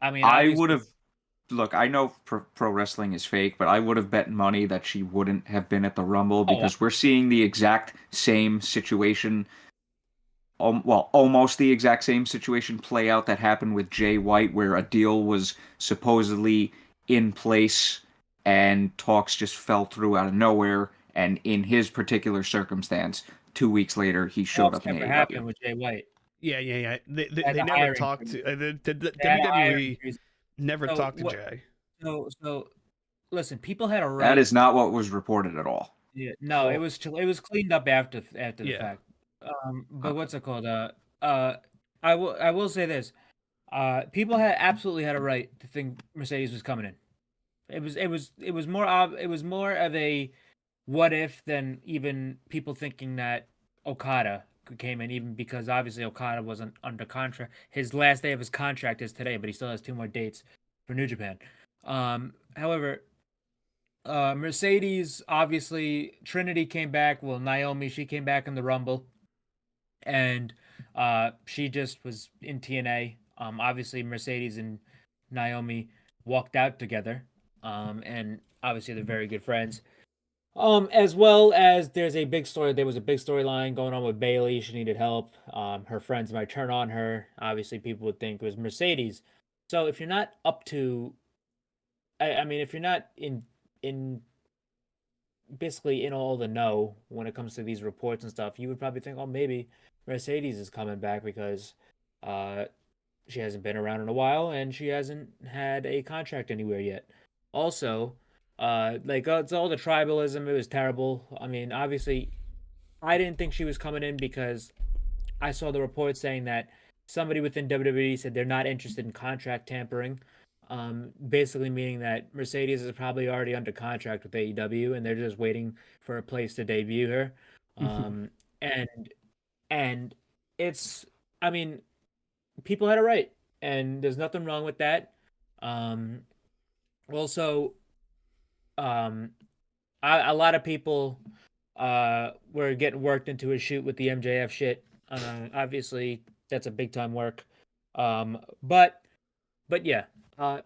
S8: I mean,
S9: I would have. Look, I know pro wrestling is fake, but I would have bet money that she wouldn't have been at the Rumble, because we're seeing the exact same situation. Well, almost the exact same situation play out that happened with Jay White, where a deal was supposedly in place and talks just fell through out of nowhere. And in his particular circumstance, 2 weeks later, he showed up in AEW.
S8: Happened with Jay White.
S3: Yeah. They never talked to the WWE. Never talked to Jay.
S8: So, listen, people had a right.
S9: That is not what was reported at all.
S8: Yeah, no, it was cleaned up after the fact. But what's it called? I will say this. People absolutely had a right to think Mercedes was coming in. It was more of a what if than even people thinking that Okada came in, even because obviously Okada wasn't under contract. His last day of his contract is today, but he still has 2 more dates for New Japan. However, Mercedes, obviously, Trinity came back. Well, Naomi, she came back in the Rumble. And she just was in TNA. Obviously, Mercedes and Naomi walked out together. And obviously, they're very good friends. As well as there was a big storyline going on with Bayley. She needed help. Her friends might turn on her. Obviously, people would think it was Mercedes. So if you're not up to, I mean, if you're not in basically in all the know when it comes to these reports and stuff, you would probably think, oh, maybe Mercedes is coming back, because she hasn't been around in a while, and she hasn't had a contract anywhere yet. Also, it's all the tribalism. It was terrible. I mean, obviously, I didn't think she was coming in because I saw the report saying that somebody within WWE said they're not interested in contract tampering. Basically meaning that Mercedes is probably already under contract with AEW and they're just waiting for a place to debut her. And and it's, I mean, people had it right, and there's nothing wrong with that. Also, a lot of people were getting worked into a shoot with the MJF shit. Obviously, that's a big time work. But yeah, I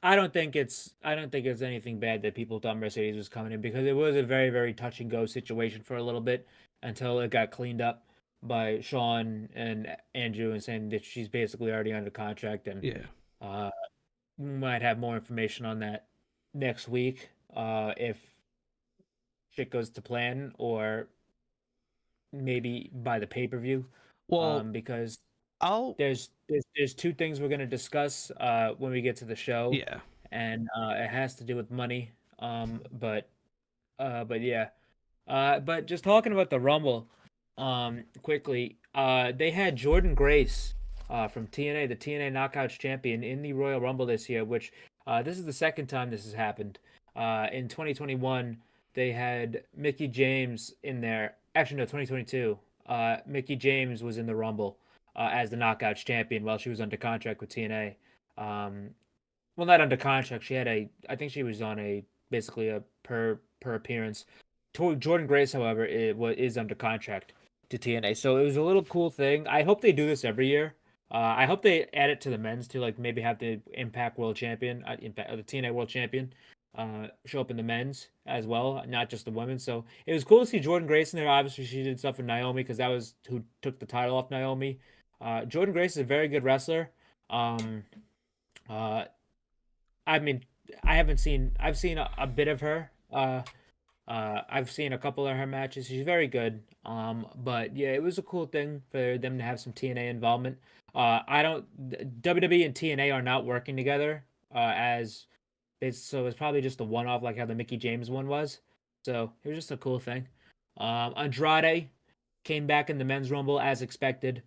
S8: don't think it's anything bad that people thought Mercedes was coming in, because it was a very, very touch and go situation for a little bit until it got cleaned up by Sean and Andrew and saying that she's basically already under contract, and we might have more information on that next week if shit goes to plan, or maybe by the pay-per-view.
S3: Well,
S8: because
S3: I'll
S8: there's two things we're gonna discuss when we get to the show.
S3: yeah.
S8: And it has to do with money. But yeah. But just talking about the Rumble, quickly, they had Jordan Grace from TNA, the TNA Knockouts champion, in the Royal Rumble this year, which this is the second time this has happened. In 2021, they had Mickie James in there. Actually, no, 2022. Mickie James was in the Rumble as the Knockouts champion while she was under contract with TNA. Well, not under contract. She had I think she was on basically a per appearance. Jordan Grace, however, is under contract to TNA. So it was a little cool thing. I hope they do this every year. I hope they add it to the men's too, like maybe have the Impact World Champion, the TNA World Champion, show up in the men's as well, not just the women. So it was cool to see Jordan Grace in there. Obviously, she did stuff with Naomi because that was who took the title off Naomi. Jordan Grace is a very good wrestler. I mean, I've seen a bit of her. I've seen a couple of her matches. She's very good. But yeah, it was a cool thing for them to have some TNA involvement. WWE and TNA are not working together. So it's probably just a one-off, like how the Mickie James one was. So it was just a cool thing. Andrade came back in the men's rumble as expected.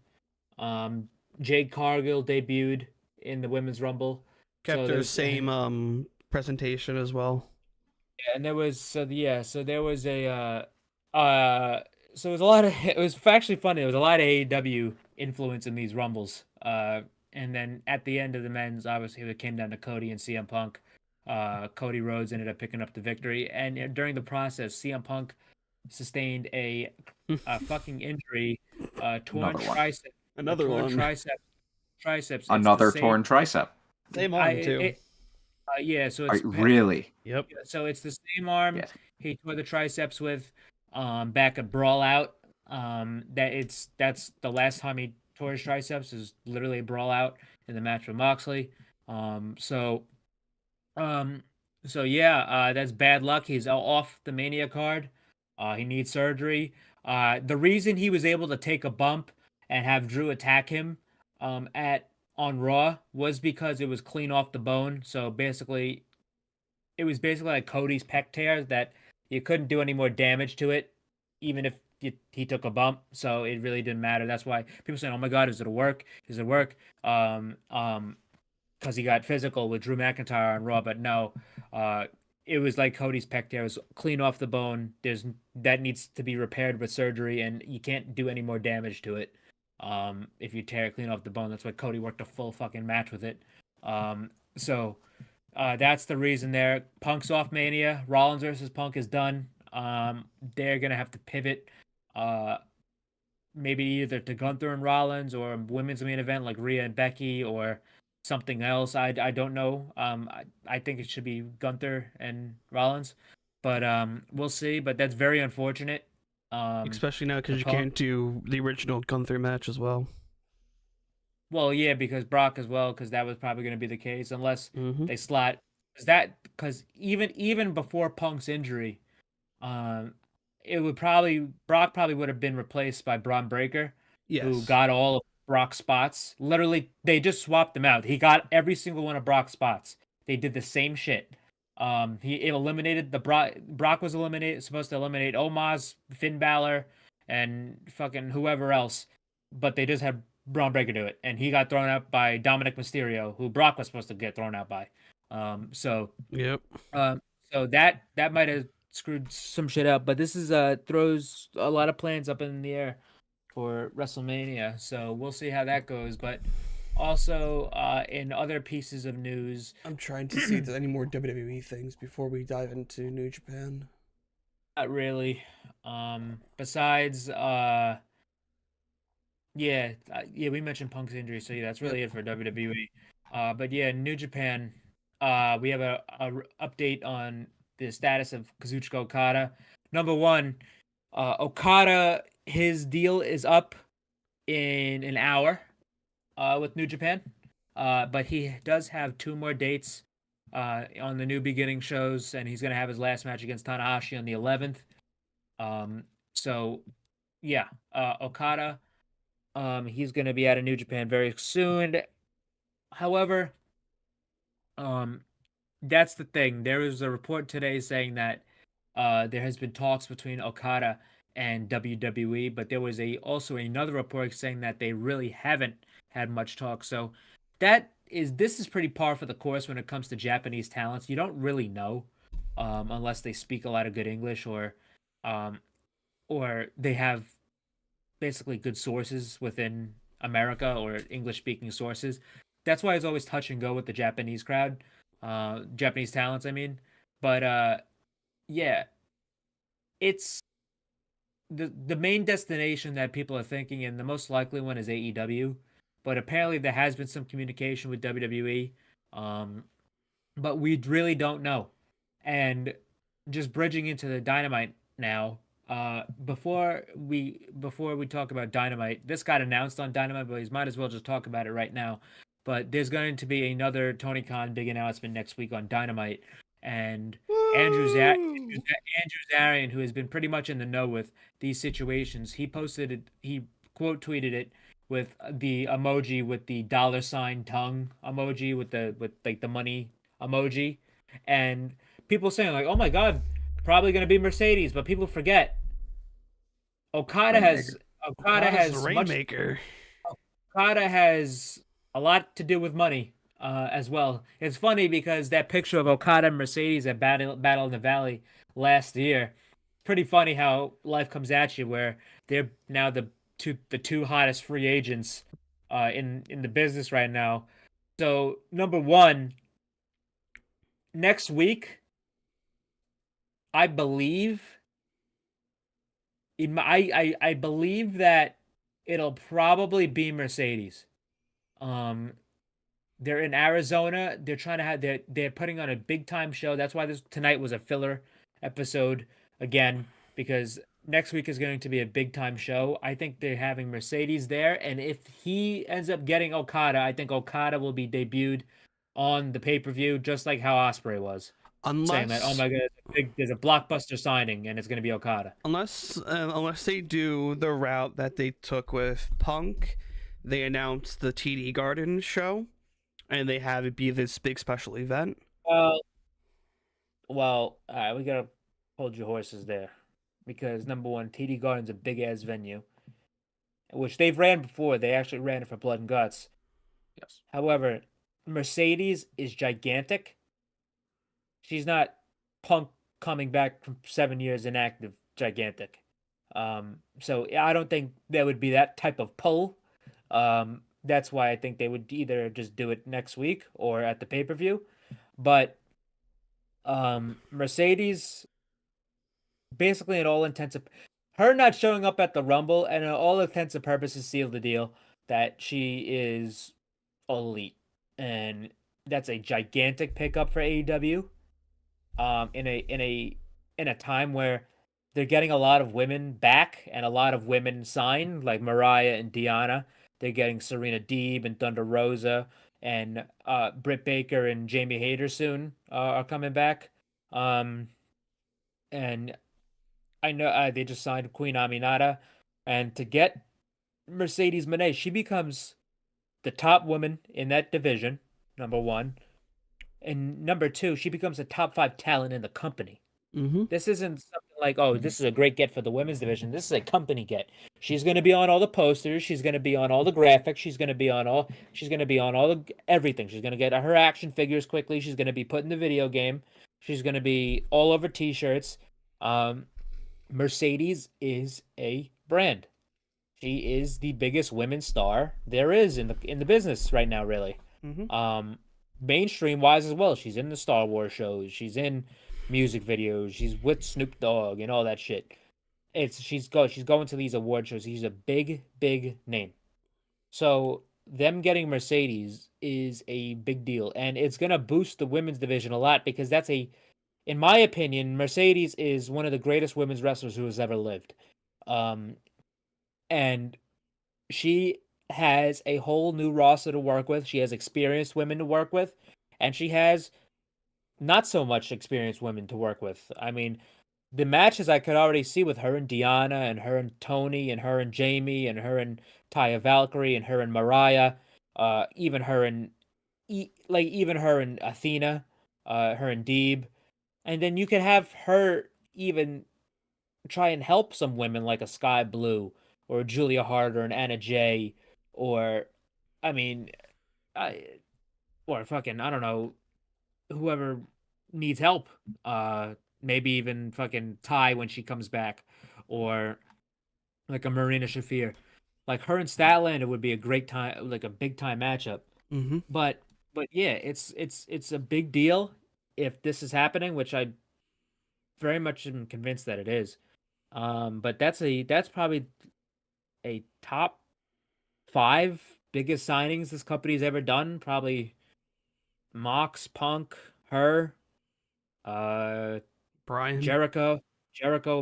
S8: Jade Cargill debuted in the women's rumble.
S3: Kept their same presentation as well.
S8: Yeah, and there was there was a lot of, it was actually funny. There was a lot of AEW influence in these rumbles. And then at the end of the men's, obviously it came down to Cody and CM Punk. Cody Rhodes ended up picking up the victory, and during the process, CM Punk sustained a fucking injury, torn tricep.
S3: Another one.
S8: Triceps.
S9: Another torn tricep.
S3: Same arm too.
S8: Yeah, so it's
S9: really.
S3: Yep.
S8: So it's the same arm
S9: Yes.
S8: he tore the triceps with, back at Brawl Out. That's the last time he tore his triceps, is literally a Brawl Out in the match with Moxley. So yeah, that's bad luck. He's off the Mania card. He needs surgery. The reason he was able to take a bump and have Drew attack him on Raw was because it was clean off the bone. So basically, it was basically like Cody's pec tear, that you couldn't do any more damage to it, even if he took a bump. So it really didn't matter. That's why people saying, "Oh my God, is it work? Is it work?" Because he got physical with Drew McIntyre on Raw, but no, it was like Cody's pec tear. It was clean off the bone. That needs to be repaired with surgery, and you can't do any more damage to it. If you tear it clean off the bone. That's why Cody worked a full fucking match with it. So that's the reason there. Punk's off Mania. Rollins versus Punk is done. They're gonna have to pivot, maybe either to Gunther and Rollins, or women's main event like Rhea and Becky, or something else. I don't know. I think it should be Gunther and Rollins, but we'll see. But that's very unfortunate.
S3: Especially now because you can't do the original Gunther match as well.
S8: Well, yeah, because Brock as well, because that was probably going to be the case unless they slot. Because even before Punk's injury, Brock probably would have been replaced by Braun Breaker, who got all Brock's spots. Literally, they just swapped them out. He got every single one of Brock's spots. They did the same shit. He eliminated the Brock was supposed to eliminate Omos, Finn Balor, and fucking whoever else, but they just had Braun Breaker do it, and he got thrown out by Dominic Mysterio, who Brock was supposed to get thrown out by.
S3: Yep.
S8: So that might have screwed some shit up, but this is throws a lot of plans up in the air for WrestleMania. So we'll see how that goes. But also in other pieces of news,
S3: I'm trying to see if there's any more WWE things before we dive into New Japan.
S8: not really. Besides we mentioned Punk's injury, so yeah, that's really it for WWE. But yeah, New Japan, we have a update on the status of Kazuchika Okada. Number one, Okada, his deal is up in an hour with New Japan, but he does have 2 more dates on the New Beginning shows, and he's going to have his last match against Tanahashi on the 11th. Okada, he's going to be out of New Japan very soon. However, that's the thing. There was a report today saying that there has been talks between Okada and WWE, but there was also another report saying that they really haven't had much talk. So this is pretty par for the course when it comes to Japanese talents. You don't really know unless they speak a lot of good English or they have basically good sources within America or English-speaking sources. That's why it's always touch and go with the Japanese crowd, Japanese talents, I mean. But it's the main destination that people are thinking, and the most likely one is AEW. But apparently there has been some communication with WWE, but we really don't know. And just bridging into the Dynamite now, before we talk about Dynamite, this got announced on Dynamite, but we might as well just talk about it right now. But there's going to be another Tony Khan big announcement next week on Dynamite, and Andrew Zarian, who has been pretty much in the know with these situations, he quote tweeted it with the emoji with the $ tongue emoji with the money emoji, and people saying like, "Oh my God, probably going to be Mercedes," but people forget Okada has
S3: Rainmaker.
S8: Okada has a lot to do with money as well. It's funny because that picture of Okada and Mercedes at Battle in the Valley last year, pretty funny how life comes at you where they're now the two hottest free agents in the business right now. So number one, next week, I believe I believe that it'll probably be Mercedes. They're in Arizona. They're trying to have they're putting on a big time show. That's why tonight was a filler episode again, because next week is going to be a big time show. I think they're having Mercedes there, and if he ends up getting Okada, I think Okada will be debuted on the pay-per-view, just like how Ospreay was. Saying that, oh my God, there's a blockbuster signing, and it's going to be Okada.
S3: Unless they do the route that they took with Punk, they announced the TD Garden show, and they have it be this big special event.
S8: Well, all right, we gotta hold your horses there, because number one, TD Garden's a big ass venue, which they've ran before. They actually ran it for Blood and Guts.
S9: Yes.
S8: However, Mercedes is gigantic. She's not Punk coming back from 7 years inactive, gigantic. So I don't think there would be that type of pull. That's why I think they would either just do it next week or at the pay-per-view. But Mercedes, basically in all intents of her not showing up at the Rumble, and in all intents and purposes sealed the deal that she is elite. And that's a gigantic pickup for AEW. In a time where they're getting a lot of women back and a lot of women signed, like Mariah and Deonna. They're getting Serena Deeb and Thunder Rosa, and Britt Baker and Jamie Hayter soon are coming back. And I know they just signed Queen Aminata, and to get Mercedes Moné, she becomes the top woman in that division, number one. And number two, she becomes a top 5 talent in the company.
S3: Mm-hmm.
S8: This isn't something like, oh, this is a great get for the women's division. This is a company get. She's going to be on all the posters. She's going to be on all the graphics. She's going to be on all the everything. She's going to get her action figures quickly. She's going to be put in the video game. She's going to be all over t-shirts. Mercedes is a brand. She is the biggest women's star there is in the business right now, really.
S3: Mm-hmm.
S8: Mainstream wise as well. She's in the Star Wars shows. She's in music videos. She's with Snoop Dogg and all that shit. She's going to these award shows. She's a big name. So them getting Mercedes is a big deal, and it's gonna boost the women's division a lot because in my opinion, Mercedes is one of the greatest women's wrestlers who has ever lived. And she has a whole new roster to work with. She has experienced women to work with, and she has not so much experienced women to work with. I mean, the matches I could already see with her and Deonna and her and Toni and her and Jamie and her and Taya Valkyrie and her and Mariah, even her and Athena, her and Deeb. And then you could have her even try and help some women like a Sky Blue or Julia Hart or an Anna Jay or, I mean, or fucking, I don't know, whoever needs help. Maybe even fucking Ty when she comes back, or like a Marina Shafir. Like her and Statlander would be a great time, like a big time matchup.
S3: Mm-hmm.
S8: But yeah, it's a big deal if this is happening, which I very much am convinced that it is. But that's probably a top 5 biggest signings this company's ever done. Probably Mox, Punk, her,
S3: Brian.
S8: Jericho,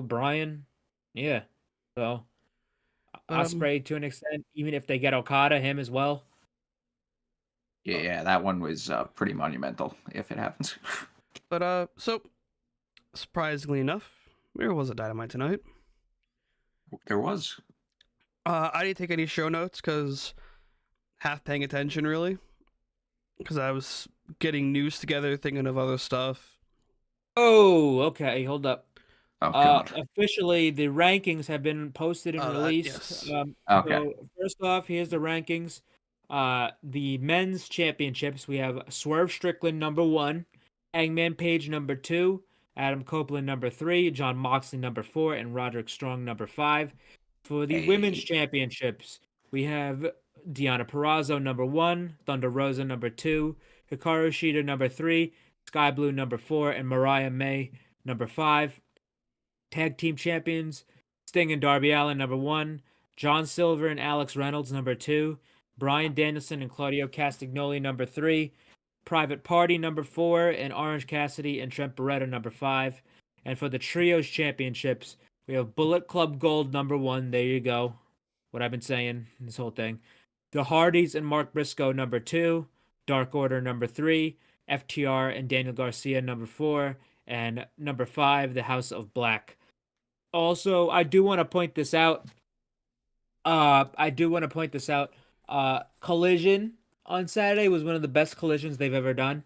S8: Brian. Yeah. So Ospreay to an extent, even if they get Okada, him as well.
S9: Yeah, that one was pretty monumental if it happens.
S3: But so surprisingly enough, where was it Dynamite tonight?
S9: There was.
S3: I didn't take any show notes because half paying attention really, because I was getting news together, thinking of other stuff.
S8: Oh, okay. Hold up.
S9: Oh God.
S8: Officially, the rankings have been posted and released.
S3: Yes.
S9: Okay.
S8: So first off, here's the rankings. The men's championships, we have Swerve Strickland number 1, Hangman Page number 2, Adam Copeland number 3, Jon Moxley number 4, and Roderick Strong number 5. For the women's championships, we have Deonna Purrazzo number 1, Thunder Rosa number 2, Hikaru Shida number 3, Sky Blue number 4, and Mariah May number 5. Tag team champions, Sting and Darby Allin number 1, John Silver and Alex Reynolds number 2, Bryan Danielson and Claudio Castagnoli number 3, Private Party number 4, and Orange Cassidy and Trent Beretta number 5. And for the trios championships, we have Bullet Club Gold number 1. There you go. What I've been saying this whole thing. The Hardys and Mark Briscoe number 2, Dark Order number 3, FTR and Daniel Garcia number 4, and number 5, the House of Black. Also, I do want to point this out. Collision on Saturday was one of the best collisions they've ever done.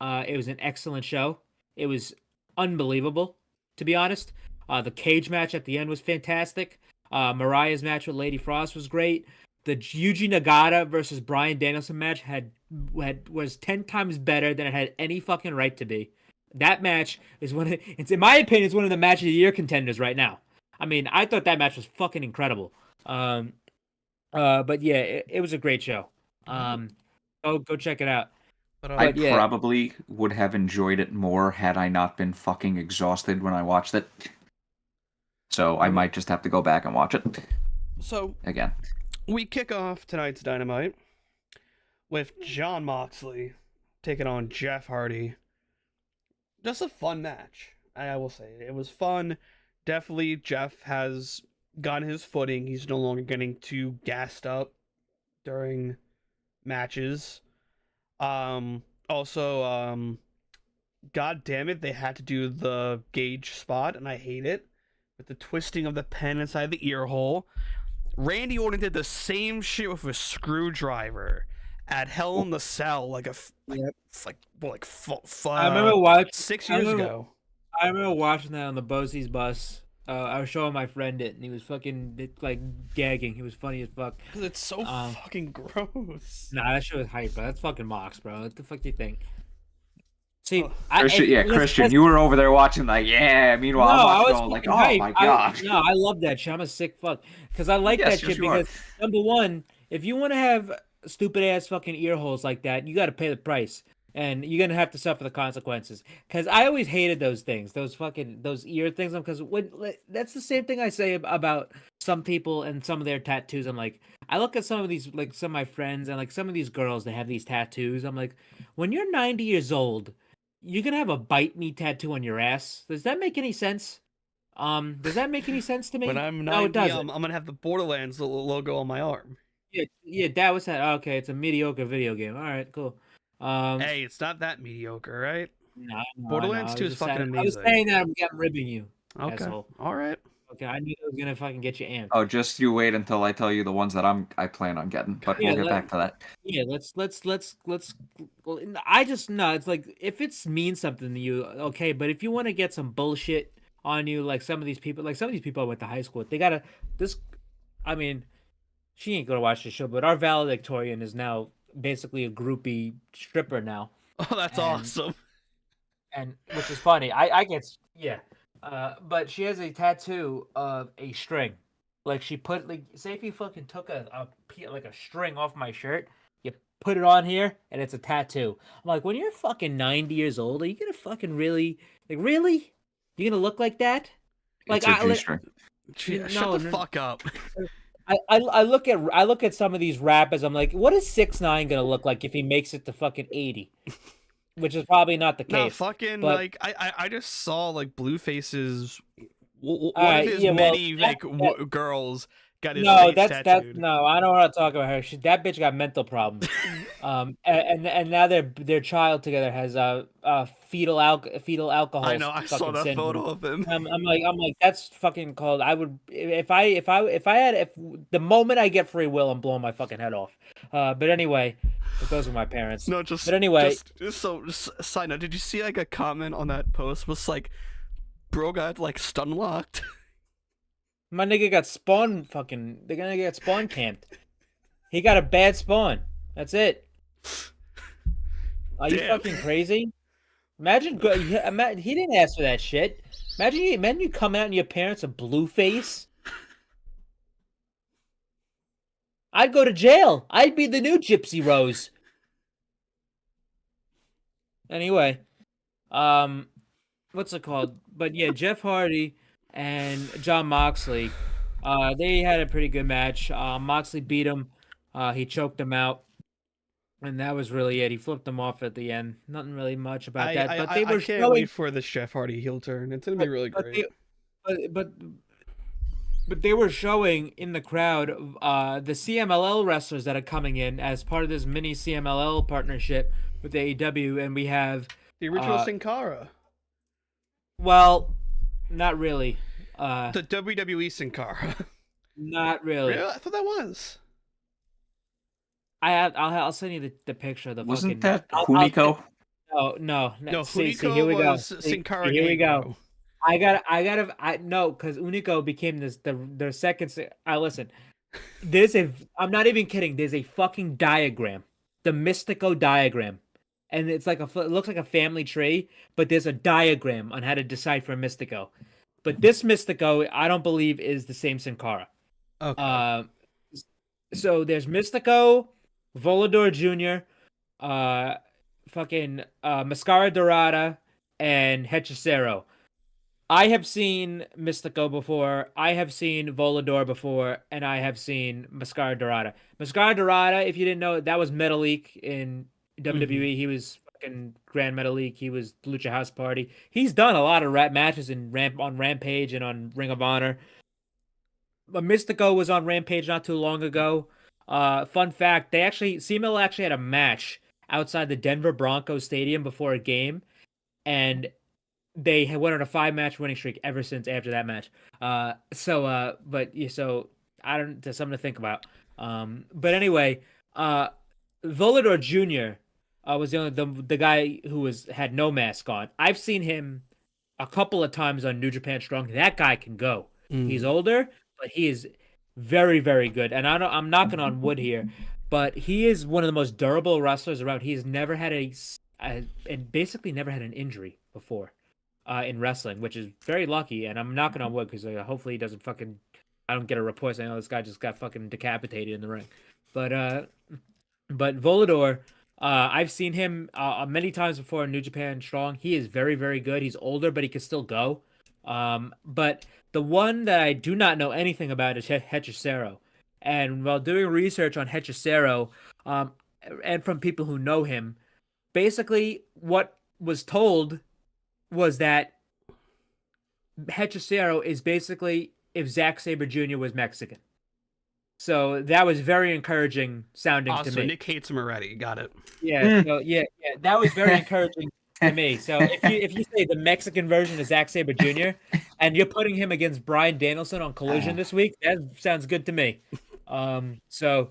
S8: It was an excellent show. It was unbelievable, to be honest. The cage match at the end was fantastic. Mariah's match with Lady Frost was great. The Yuji Nagata versus Bryan Danielson match was 10 times better than it had any fucking right to be. That match is it's in my opinion, it's one of the match of the year contenders right now. I mean, I thought that match was fucking incredible. But yeah, it was a great show. Go check it out.
S9: I probably would have enjoyed it more had I not been fucking exhausted when I watched it. So I might just have to go back and watch it.
S3: So
S9: again,
S3: we kick off tonight's Dynamite with Jon Moxley taking on Jeff Hardy. Just a fun match, I will say. It was fun. Definitely Jeff has gotten his footing. He's no longer getting too gassed up during matches. Also, god damn it, they had to do the Gage spot, and I hate it. With the twisting of the pen inside the ear hole. Randy Orton did the same shit with a screwdriver at Hell in the Cell, like
S8: I remember watching
S3: 6 years ago.
S8: I remember watching that on the Bosie's bus. I was showing my friend it, and he was fucking like gagging. He was funny as fuck.
S3: Cause it's so fucking gross.
S8: Nah, that shit was hype, bro. That's fucking Mox, bro. What the fuck do you think? See,
S9: Christian, you were over there watching, like, yeah. Meanwhile, I'm watching, like, oh
S8: hype.
S9: my god.
S8: I love that shit. I'm a sick fuck because I like that shit because number one, if you want to have stupid ass fucking ear holes like that, you got to pay the price, and you're gonna have to suffer the consequences. Because I always hated those things, those ear things. Because that's the same thing I say about some people and some of their tattoos. I'm like, I look at some of these, like some of my friends and like some of these girls that have these tattoos. I'm like, when you're 90 years old, you're gonna have a bite me tattoo on your ass. Does that make any sense? Does that make any sense to me?
S3: When I'm 90,
S8: no, it doesn't.
S3: I'm gonna have the Borderlands logo on my arm.
S8: Yeah, that was that. Okay, it's a mediocre video game. All right, cool.
S3: Hey, it's not that mediocre, right?
S8: No,
S3: Borderlands 2 is fucking amazing.
S8: I was saying that I'm ribbing you.
S3: Okay,
S8: asshole.
S3: all right.
S8: Okay, I knew it was gonna fucking get you amped.
S9: Oh, just you wait until I tell you the ones that I plan on getting. But we'll get back to that.
S8: Yeah, let's. Well, I just know it's like if it means something to you, okay. But if you want to get some bullshit on you, like some of these people I went to high school with, they gotta this. I mean, she ain't gonna watch the show, but our valedictorian is now basically a groupie stripper now.
S3: Oh, that's awesome.
S8: And which is funny. I get yeah. But she has a tattoo of a string. Like she put like say if you fucking took a string off my shirt, you put it on here and it's a tattoo. I'm like, when you're fucking 90 years old, are you gonna fucking really really? You gonna look like that? Like
S3: shut the fuck up.
S8: I look at some of these rappers. I'm like, what is 6ix9ine gonna look like if he makes it to fucking 80? Which is probably not the case.
S3: No, fucking like I just saw like Blueface's one of his many girls got his face tattooed.
S8: No, I don't want to talk about her. That bitch got mental problems. and now their child together has fetal alcohol.
S3: I know. I saw that
S8: syndrome.
S3: photo of him.
S8: I'm like that's fucking called. I would if the moment I get free will, I'm blowing my fucking head off. But anyway. But those were my parents.
S3: No, but
S8: anyway.
S3: Just side note, did you see like a comment on that post was like, bro got like stun locked?
S8: My nigga got they're gonna get spawn camped. He got a bad spawn. That's it. Are you fucking crazy? Imagine he didn't ask for that shit. Imagine you come out and your parents are Blueface. I'd go to jail. I'd be the new Gypsy Rose. Anyway, what's it called? But yeah, Jeff Hardy and Jon Moxley, they had a pretty good match. Moxley beat him. He choked him out. And that was really it. He flipped him off at the end. Nothing really much about that. But
S3: I can't wait for this Jeff Hardy heel turn. It's going to be really great.
S8: But they were showing in the crowd the CMLL wrestlers that are coming in as part of this mini CMLL partnership with AEW, and we have
S3: the original Sin Cara.
S8: Well, not really.
S3: The WWE Sin Cara.
S8: Not really.
S3: Really? I thought that was.
S8: I'll send you the picture of the.
S9: Wasn't that Hunico?
S8: No.
S3: Hunico
S8: here we go.
S3: Sin Cara.
S8: Here we go. I no, because Unico became their second. Listen, I'm not even kidding. There's a fucking diagram, the Mystico diagram, and it's like it looks like a family tree, but there's a diagram on how to decipher Mystico. But this Mystico, I don't believe is the same Sin Cara.
S3: Okay.
S8: So there's Mystico, Volador Jr., fucking Mascara Dorada, and Hechicero. I have seen Mystico before, I have seen Volador before, and I have seen Mascara Dorada. Mascara Dorada, if you didn't know, that was Metalik in WWE. Mm-hmm. He was fucking Grand Metalik. He was Lucha House Party. He's done a lot of matches on Rampage and on Ring of Honor. But Mystico was on Rampage not too long ago. Fun fact, CML actually had a match outside the Denver Broncos Stadium before a game, and they went on a 5-match winning streak ever since after that match. So There's something to think about. But anyway, Volador Jr. Was the guy who had no mask on. I've seen him a couple of times on New Japan Strong. That guy can go. He's older, but he is very, very good. And I'm knocking on wood here, but he is one of the most durable wrestlers around. He's never had and basically never had an injury before in wrestling, which is very lucky. And I'm knocking on wood because hopefully he doesn't I don't get a report saying, oh, this guy just got fucking decapitated in the ring. But Volador, I've seen him many times before in New Japan Strong. He is very, very good. He's older, but he can still go. But the one that I do not know anything about is Hechicero. And while doing research on Hechicero, and from people who know him, basically what was told was that Hechicero is basically if Zack Sabre Jr. was Mexican. So that was very encouraging sounding to me.
S3: Nick hates him already. Got it.
S8: Yeah, so yeah, that was very encouraging to me. So if you say the Mexican version of Zack Sabre Jr. and you're putting him against Bryan Danielson on Collision this week, that sounds good to me. So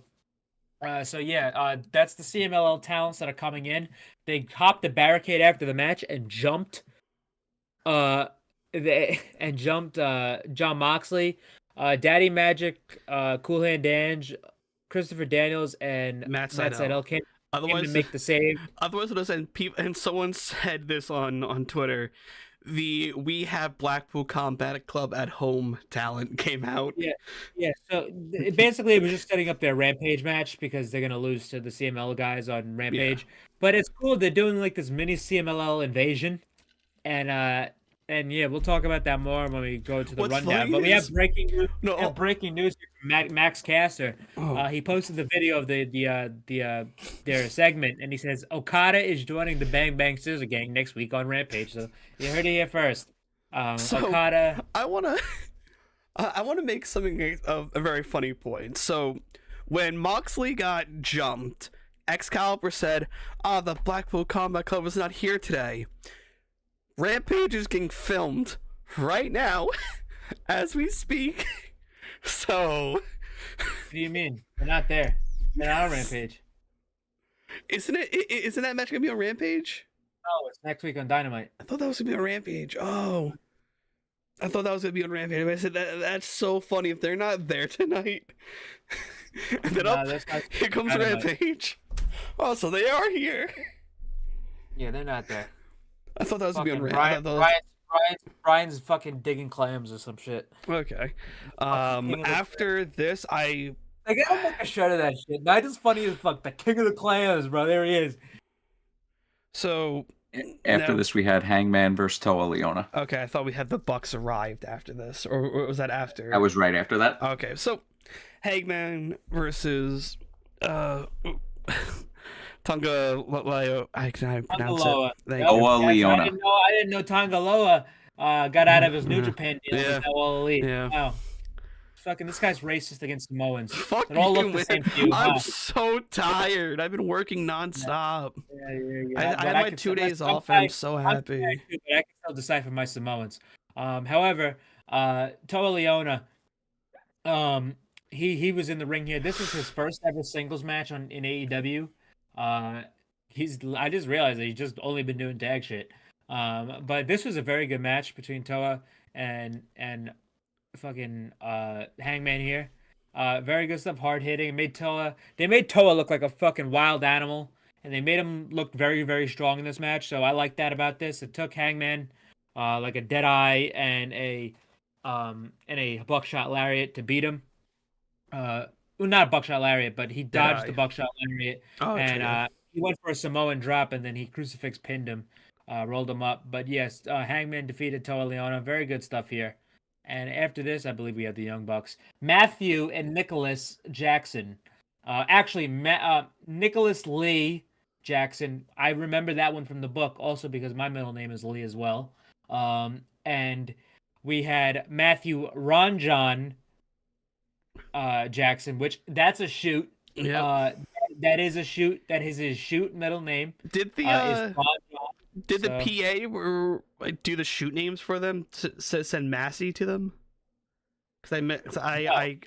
S8: that's the CMLL talents that are coming in. They hopped the barricade after the match and jumped Jon Moxley, Daddy Magic, Cool Hand Ange, Christopher Daniels, and Matt Sydal came to make the save.
S3: Otherwise, and someone said this on Twitter. The We Have Blackpool Combat Club at Home talent came out.
S8: Yeah. So basically, it was just setting up their Rampage match because they're gonna lose to the CML guys on Rampage. Yeah. But it's cool. They're doing like this mini CMLL invasion, and yeah, we'll talk about that more when we go to the rundown. But we have breaking news. Breaking news from Max Caster. He posted the video of their segment, and he says Okada is joining the Bang Bang Scissor Gang next week on Rampage. So you heard it here first. Okada.
S3: I wanna make something of a very funny point. So when Moxley got jumped, Excalibur said, the Blackpool Combat Club is not here today. Rampage is getting filmed right now as we speak. So
S8: what do you mean? They're not there. They're not on Rampage.
S3: Isn't that match gonna be on Rampage?
S8: Oh, it's next week on Dynamite.
S3: I thought that was gonna be on Rampage. Oh. I thought that was gonna be on Rampage. I said that's so funny if they're not there tonight. And then here comes Rampage. Oh, so they are here.
S8: Yeah, they're not there.
S3: I thought that was gonna be on
S8: Brian's fucking digging clams or some shit.
S3: Okay. After this, I
S8: gotta make a shred of that shit. Not just funny as fuck. The king of the clams, bro. There he is.
S3: So
S9: after this, we had Hangman versus Toa Liona.
S3: Okay, I thought we had the Bucks arrived after this, or was that after?
S9: That was right after that.
S3: Okay, so Hangman versus Tonga Loa. I can pronounce it.
S9: Toa Liona.
S8: I didn't know Tonga Loa got out of his New Japan deal with All Elite.
S3: Yeah.
S8: Wow. Fucking this guy's racist against Samoans.
S3: Fuck
S8: it all
S3: you,
S8: look the same to you.
S3: I'm so tired. I've been working nonstop. Yeah. I had my 2 days off, and I'm so happy.
S8: I can still decipher my Samoans. However, Toa Liona, he was in the ring here. This was his first ever singles match in AEW. I just realized that he's just only been doing tag shit. But this was a very good match between Toa and fucking Hangman here. Very good stuff, hard hitting. They made Toa look like a fucking wild animal, and they made him look very, very strong in this match. So I like that about this. It took Hangman like a dead eye and a buckshot lariat to beat him. Well, not a buckshot lariat, but he dodged the buckshot lariat, and he went for a Samoan drop, and then he crucifix pinned him, rolled him up. But yes, Hangman defeated Toa Liona. Very good stuff here. And after this, I believe we have the Young Bucks, Matthew and Nicholas Jackson. Nicholas Lee Jackson. I remember that one from the book, also because my middle name is Lee as well. And we had Matthew Ranjan Jackson, which that's a shoot.
S3: Yeah.
S8: That is a shoot. That is his shoot middle name.
S3: Did the PA do the shoot names for them to send Massey to them? Because
S8: No,
S3: I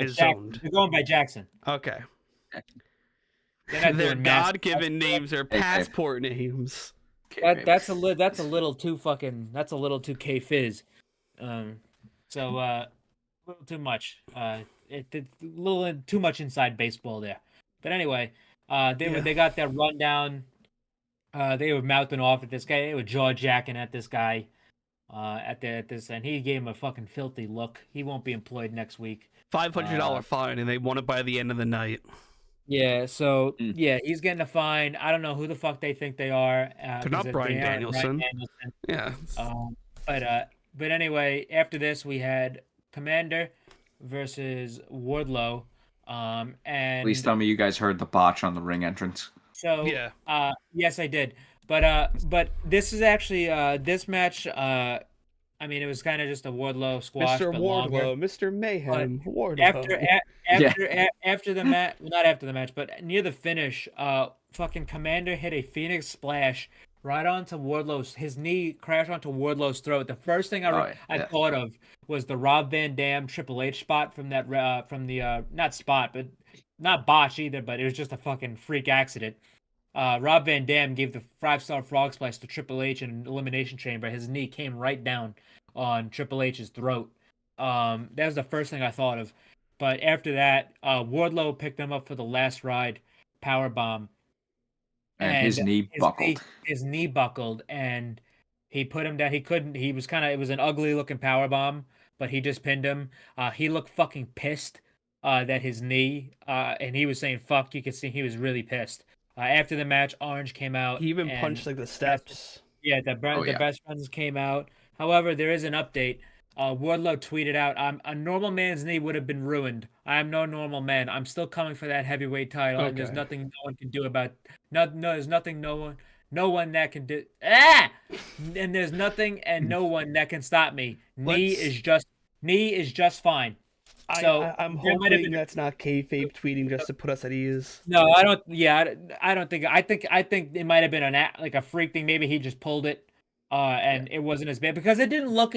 S3: zoned.
S8: You're going by Jackson.
S3: Okay.
S8: They're not
S3: Their
S8: doing mass-
S3: God-given names are passport names.
S8: That's a little too fucking. That's a little too K-Fizz. So a little too much. It's a little too much inside baseball there. But anyway, they got that rundown. They were mouthing off at this guy. They were jaw jacking at this guy. At this, and he gave him a fucking filthy look. He won't be employed next week.
S3: $500 fine, and they won it by the end of the night.
S8: Yeah, so yeah, he's getting a fine. I don't know who the fuck they think they are.
S3: They're not Bryan Danielson. Yeah.
S8: But anyway, after this we had Commander versus Wardlow. And
S9: Please tell me you guys heard the botch on the ring entrance.
S8: So
S3: yeah.
S8: Yes, I did. But this is actually this match. I mean, it was kind of just a Wardlow squash.
S3: Mr.
S8: But
S3: Wardlow,
S8: longer.
S3: Mr. Mayhem, Wardlow.
S8: After the match, not after the match, but near the finish, fucking Commander hit a Phoenix Splash right onto Wardlow's. His knee crashed onto Wardlow's throat. The first thing I thought of was the Rob Van Dam Triple H spot from that not spot, but not botch either, but it was just a fucking freak accident. Rob Van Dam gave the 5-star frog splash to Triple H in an Elimination Chamber. His knee came right down on Triple H's throat. That was the first thing I thought of. But after that, Wardlow picked him up for the last ride, powerbomb.
S9: And his knee buckled.
S8: His knee buckled, and he put him down. He couldn't. He was it was an ugly looking powerbomb, but he just pinned him. He looked fucking pissed that his knee, and he was saying fuck. You could see he was really pissed. After the match, Orange came out.
S3: He even punched like the steps.
S8: Yeah, the best friends came out. However, there is an update. Wardlow tweeted out, "A normal man's knee would have been ruined. I am no normal man. I'm still coming for that heavyweight title, and there's nothing no one can do about. There's nothing no one that can do. And there's nothing and no one that can stop me. Knee is just fine." So
S3: I'm hoping that's not kayfabe tweeting just to put us at ease.
S8: No, I don't. Yeah, I don't think. I think it might have been a freak thing. Maybe he just pulled it, and it wasn't as bad because it didn't look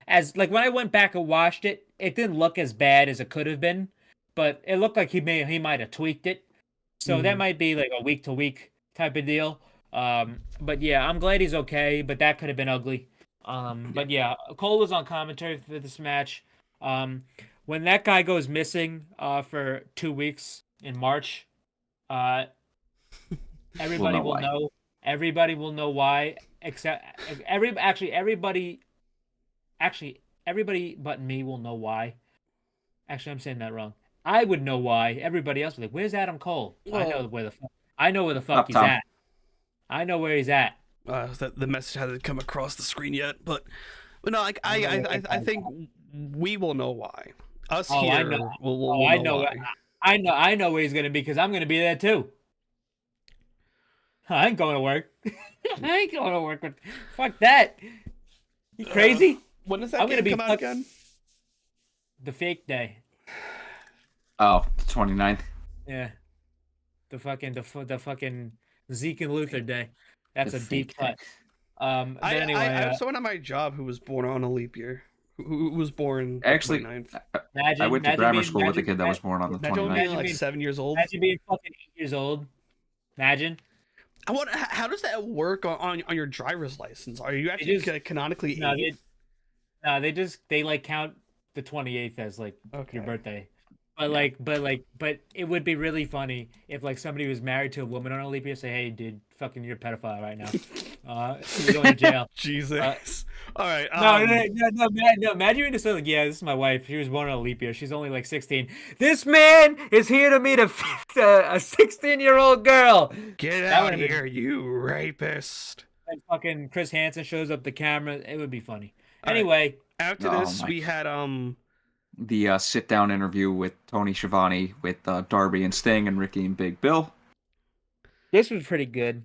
S8: as like when I went back and watched it. It didn't look as bad as it could have been, but it looked like he might have tweaked it. So that might be like a week to week type of deal. But yeah, I'm glad he's okay. But that could have been ugly. But yeah, Cole was on commentary for this match. When that guy goes missing for 2 weeks in March, everybody will know. Everybody will know why. Except everybody but me will know why. Actually, I'm saying that wrong. I would know why. Everybody else would be like, "Where's Adam Cole?" I know where the fuck he's at. I know where he's at.
S3: The message hasn't come across the screen yet, but no, like I think we will know why. Us here will know why.
S8: I know where he's gonna be because I'm gonna be there too. I ain't going to work. I ain't going to work with. Fuck that. You crazy?
S3: When does that game come out again?
S8: The fake day.
S9: Oh, the 29th.
S8: Yeah. The fucking Zeke and Luther day. That's a deep cut.
S3: I have someone at my job who was born on a leap year. Who was born
S9: actually
S3: 29th.
S9: I went to grammar school with a kid that was born on the 29th.
S3: Imagine being like 7 years old.
S8: Imagine being fucking 8 years old. Imagine.
S3: How does that work on your driver's license? Are you actually canonically 8?
S8: They like count the 28th as like your birthday. But it would be really funny if like somebody was married to a woman on a leap year, say, "Hey, dude, fucking you're a pedophile right now. You're going to jail."
S3: Jesus. All right.
S8: No. Imagine you just like, "Yeah, this is my wife. She was born on a leap year. She's only like 16. This man is here to meet a 16-year-old girl.
S3: Get out of here, you rapist!"
S8: And fucking Chris Hansen shows up the camera. It would be funny. Anyway,
S3: after this, we had
S9: the sit-down interview with Tony Schiavone with Darby and Sting and Ricky and Big Bill.
S8: This was pretty good.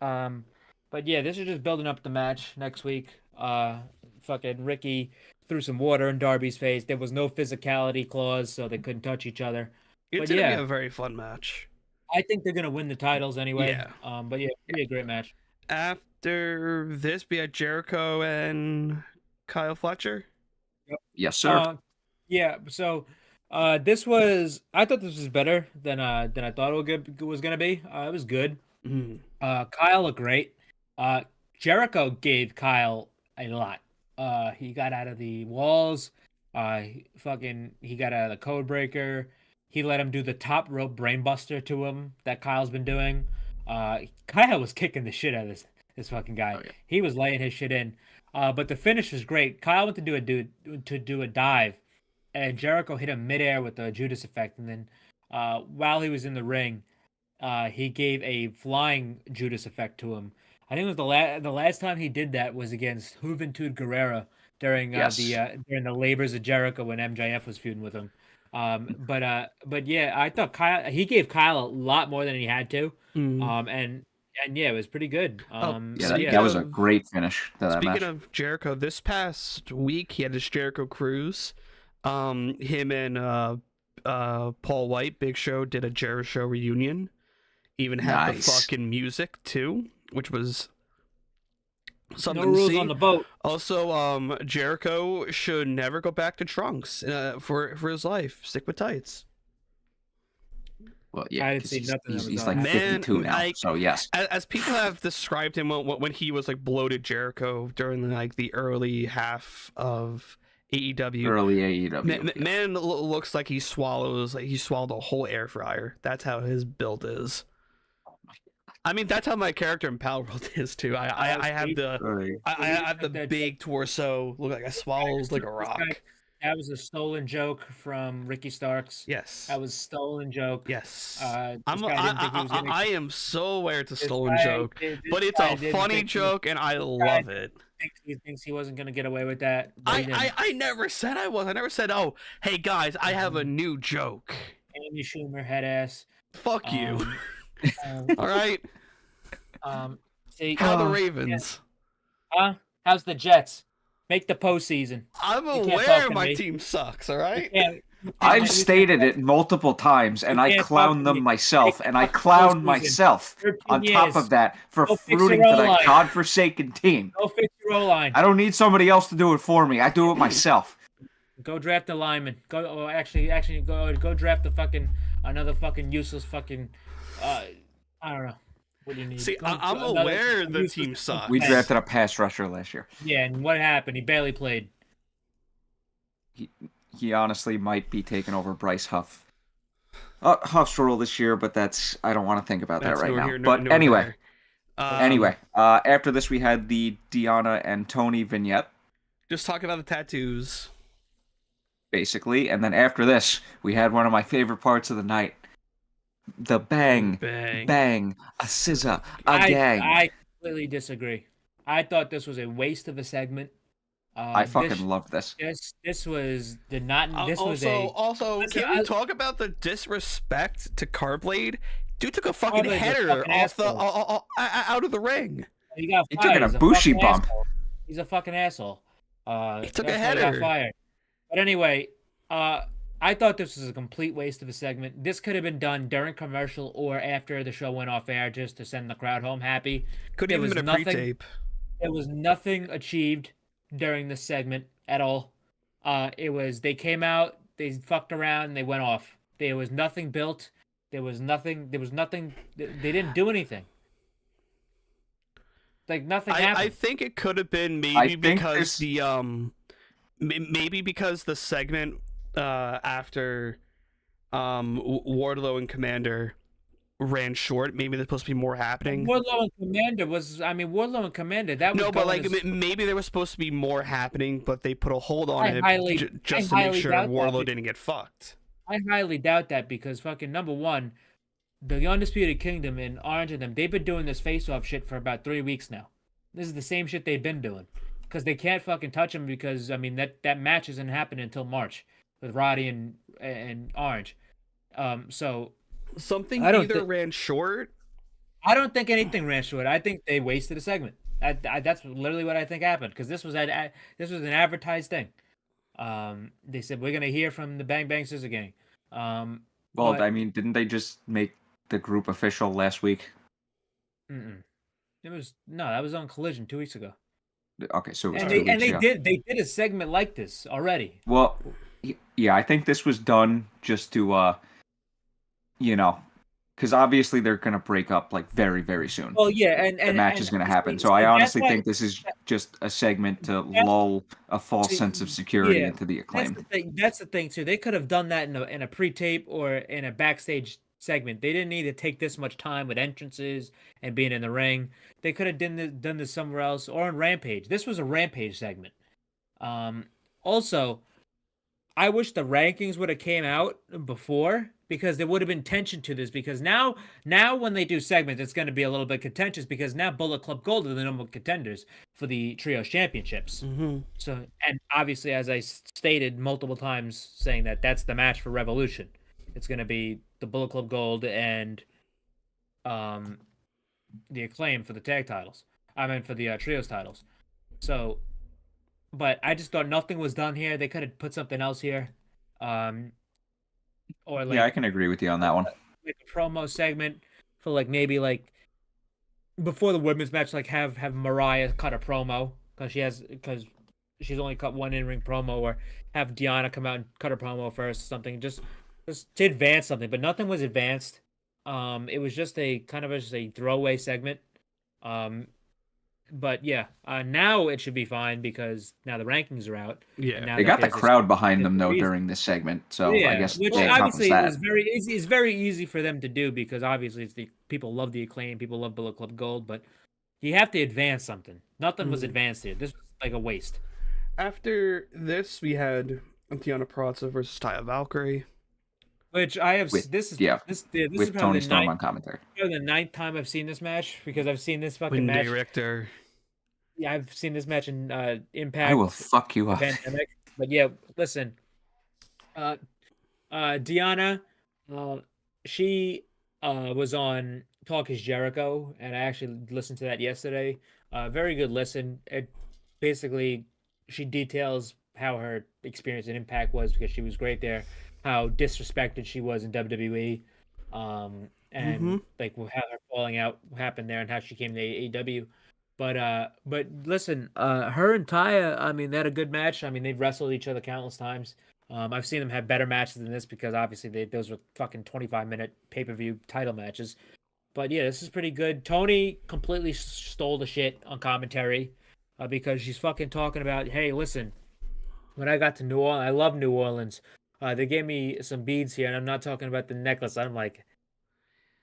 S8: But yeah, this is just building up the match next week. Fucking Ricky threw some water in Darby's face. There was no physicality clause, so they couldn't touch each other.
S3: It's gonna be a very fun match.
S8: I think they're gonna win the titles anyway.
S3: Yeah.
S8: But yeah, it'll be a great match.
S3: After this, we had Jericho and Kyle Fletcher.
S9: Yes, sir.
S8: Yeah. So, I thought this was better than I thought it was gonna be. It was good.
S3: Mm.
S8: Kyle looked great. Jericho gave Kyle a lot. He got out of the walls. He got out of the code breaker. He let him do the top rope brainbuster to him that Kyle's been doing. Kyle was kicking the shit out of this fucking guy.
S9: Oh, yeah.
S8: He was laying his shit in. But the finish was great. Kyle went to do a dive, and Jericho hit him midair with the Judas effect, and then while he was in the ring, he gave a flying Judas effect to him. I think it was the last time he did that was against Juventud Guerrera during during the labors of Jericho when MJF was feuding with him. But yeah, I thought he gave Kyle a lot more than he had to. And yeah, it was pretty good.
S9: That was a great finish to that match.
S3: Speaking of Jericho, this past week he had his Jericho cruise. Him and Paul White, Big Show, did a Jericho reunion. Even had the fucking music too, which was something
S8: no rules
S3: to see.
S8: On the boat.
S3: Also, Jericho should never go back to trunks for his life. Stick with tights.
S9: Well, yeah,
S8: I didn't see nothing.
S9: He's like 52 now, so yes.
S3: As people have described him when he was like bloated Jericho during like the early half of AEW.
S9: Early AEW.
S3: Man looks like he swallowed a whole air fryer. That's how his build is. I mean, that's how my character in Pal World is too. I have the big torso, look like I swallowed like a rock.
S8: That was a stolen joke from Ricky Starks.
S3: Yes,
S8: that was a stolen joke.
S3: Yes,
S8: I
S3: am so aware it's a stolen joke, but it's a funny joke, and I love it.
S8: He thinks he wasn't gonna get away with that.
S3: I never said I was. I never said, "Oh, hey guys, I have a new joke."
S8: Amy Schumer head ass.
S3: Fuck you. All right. How the Ravens?
S8: How's the Jets? Make the postseason.
S3: I'm aware my team sucks. All right.
S9: I've stated it multiple times, and I clown them myself, and I clown myself on top of that for rooting for that godforsaken team.
S8: Go fix your O-line.
S9: I don't need somebody else to do it for me. I do it myself.
S8: Go draft a lineman. Actually, go draft another fucking useless fucking. I don't know. What do you need?
S3: See, I'm aware the team sucks.
S9: We drafted a pass rusher last year.
S8: Yeah, and what happened? He barely played.
S9: He honestly might be taking over Bryce Huff. Huff's role this year, but I don't want to think about that right now. But anyway, after this we had the Deonna and Toni vignette.
S3: Just talking about the tattoos.
S9: Basically, and then after this, we had one of my favorite parts of the night. The bang, a scissor, a gang.
S8: I completely disagree. I thought this was a waste of a segment.
S9: I fucking loved this.
S8: This was
S3: Also, can we talk about the disrespect to Carblade? Dude took a fucking header out of the ring.
S8: He took
S9: it a Bushi bump.
S8: He's a fucking asshole.
S3: He took a header.
S8: He got fired. But anyway, I thought this was a complete waste of a segment. This could have been done during commercial or after the show went off air just to send the crowd home happy.
S3: Could have been a pre-tape.
S8: There was nothing achieved during this segment at all. They came out, they fucked around, and they went off. There was nothing built. There was nothing. They didn't do anything. Like nothing happened.
S3: I think it could have been maybe because the segment after Wardlow and Commander ran short. Maybe there's supposed to be more happening.
S8: Wardlow and Commander that was
S3: maybe there was supposed to be more happening, but they put a hold on it just to make sure Wardlow didn't get fucked.
S8: I highly doubt that because fucking number one, the Undisputed Kingdom and Orange and them, they've been doing this face-off shit for about 3 weeks now. This is the same shit they've been doing because they can't fucking touch him because that match isn't happening until March with Roddy and Orange. So
S3: something either ran short.
S8: I don't think anything ran short. I think they wasted a segment. That's literally what I think happened because this was an advertised thing. They said we're gonna hear from the Bang Bang Scissor Gang.
S9: Didn't they just make the group official last week?
S8: That was on Collision 2 weeks ago.
S9: Okay, so it was
S8: And
S9: 2 weeks
S8: they
S9: ago.
S8: did a segment like this already.
S9: Well, yeah, I think this was done just to, because obviously they're gonna break up like very, very soon.
S8: Well, yeah,
S9: The match is gonna happen. So I honestly think this is just a segment to lull a false sense of security into the Acclaimed.
S8: That's the thing too. They could have done that in a pre-tape or in a backstage segment. They didn't need to take this much time with entrances and being in the ring. They could have done this somewhere else or on Rampage. This was a Rampage segment. Also, I wish the rankings would have came out before because there would have been tension to this. Because now when they do segments, it's going to be a little bit contentious because now Bullet Club Gold are the number one contenders for the Trios Championships.
S3: Mm-hmm.
S8: So, and obviously, as I stated multiple times, saying that that's the match for Revolution. It's going to be the Bullet Club Gold and the Acclaim for the tag titles. I mean, for the Trios titles. So, but I just thought nothing was done here. They could have put something else here. Or like,
S9: yeah, I can agree with you on that one.
S8: Like a promo segment for like maybe like before the women's match, like have Mariah cut a promo because she's only cut one in-ring promo, or have Deonna come out and cut a promo first or something, just to advance something. But nothing was advanced. It was just a kind of just a throwaway segment. But yeah, now it should be fine because now the rankings are out.
S3: Yeah,
S9: they got the crowd behind them though during this segment, so
S8: yeah,
S9: I guess
S8: which obviously is very easy. It's very easy for them to do because obviously it's the people love the Acclaim, people love Bullet Club Gold, but you have to advance something. Nothing was advanced here. This was like a waste.
S3: After this, we had Deonna Purrazzo versus Taya Valkyrie,
S8: which I have. This is
S9: with Toni Storm on commentary.
S8: The 9th time I've seen this match because I've seen this fucking
S3: Wendy
S8: match.
S3: Richter.
S8: Yeah, I've seen this match in Impact.
S9: I will fuck you up.
S8: Pandemic. But yeah, listen. Deonna, she was on Talk is Jericho, and I actually listened to that yesterday. Very good listen. It basically she details how her experience in Impact was because she was great there, how disrespected she was in WWE, and like how her falling out happened there, and how she came to AEW. But listen, her and Taya, I mean, they had a good match. I mean, they've wrestled each other countless times. I've seen them have better matches than this because obviously those were fucking 25-minute pay-per-view title matches. But yeah, this is pretty good. Toni completely stole the shit on commentary because she's fucking talking about, hey, listen, when I got to New Orleans, I love New Orleans. They gave me some beads here, and I'm not talking about the necklace. I'm like,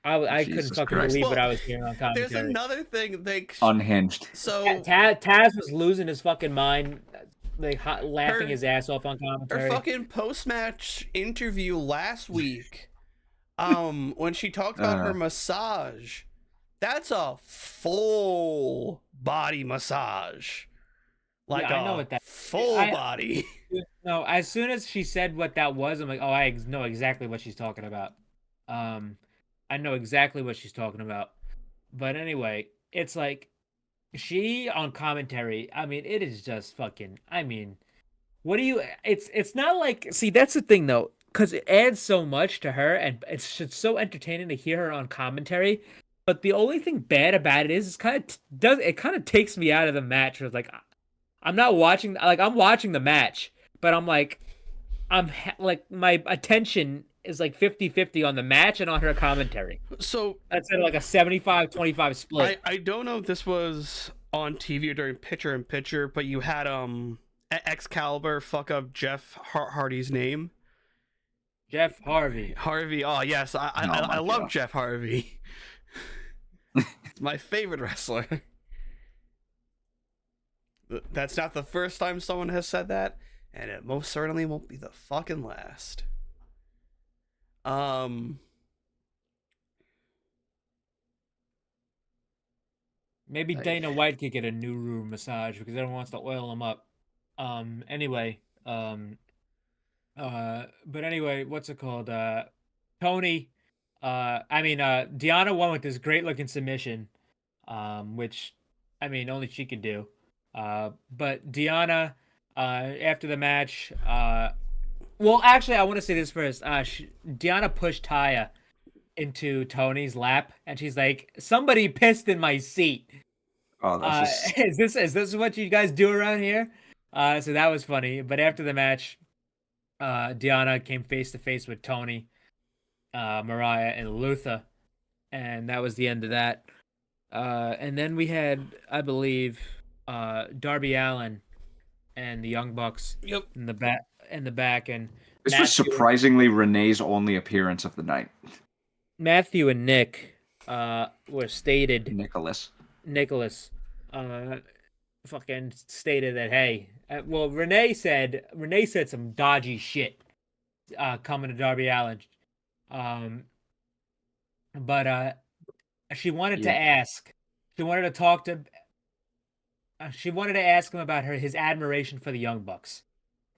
S8: I couldn't fucking believe what I was hearing on commentary.
S3: There's another thing
S9: unhinged.
S3: So
S8: Taz was losing his fucking mind, like laughing his ass off on commentary.
S3: Her fucking post-match interview last week, when she talked about her massage, that's a full body massage. Like
S8: I know what that
S3: full body.
S8: No, as soon as she said what that was, I'm like, oh, I know exactly what she's talking about. I know exactly what she's talking about. But anyway, it's like she on commentary, I mean, it is just fucking, I mean, what do you, it's not like, see, that's the thing though, because it adds so much to her and it's just so entertaining to hear her on commentary. But the only thing bad about it is it kind of takes me out of the match. It's like, I'm not watching, like, I'm watching the match, but I'm like, my attention is like 50-50 on the match and on her commentary.
S3: So
S8: that's like a 75-25 split.
S3: I don't know if this was on TV or during Picture in Picture, but you had Excalibur fuck up Jeff Hardy's name.
S8: Jeff Harvey.
S3: Oh yes, I love Jeff Harvey. It's my favorite wrestler. That's not the first time someone has said that, and it most certainly won't be the fucking last.
S8: Maybe Dana White could get a new room massage because everyone wants to oil him up. Anyway, but anyway, what's it called? Toni, Deonna won with this great looking submission, which, I mean, only she could do. But Deonna, after the match, well, actually, I want to say this first. Deonna pushed Taya into Toni's lap, and she's like, "Somebody pissed in my seat."
S9: Oh, that's just...
S8: is this what you guys do around here? So that was funny. But after the match, Deonna came face to face with Toni, Mariah, and Luther, and that was the end of that. And then we had, I believe, Darby Allin and the Young Bucks.
S3: Yep.
S8: In the back. And
S9: this was surprisingly Renee's only appearance of the night.
S8: Matthew and Nick were stated.
S9: Nicholas.
S8: Fucking stated that, hey, well, Renee said some dodgy shit coming to Darby Allin, but she wanted to ask, she wanted to ask him about his admiration for the Young Bucks,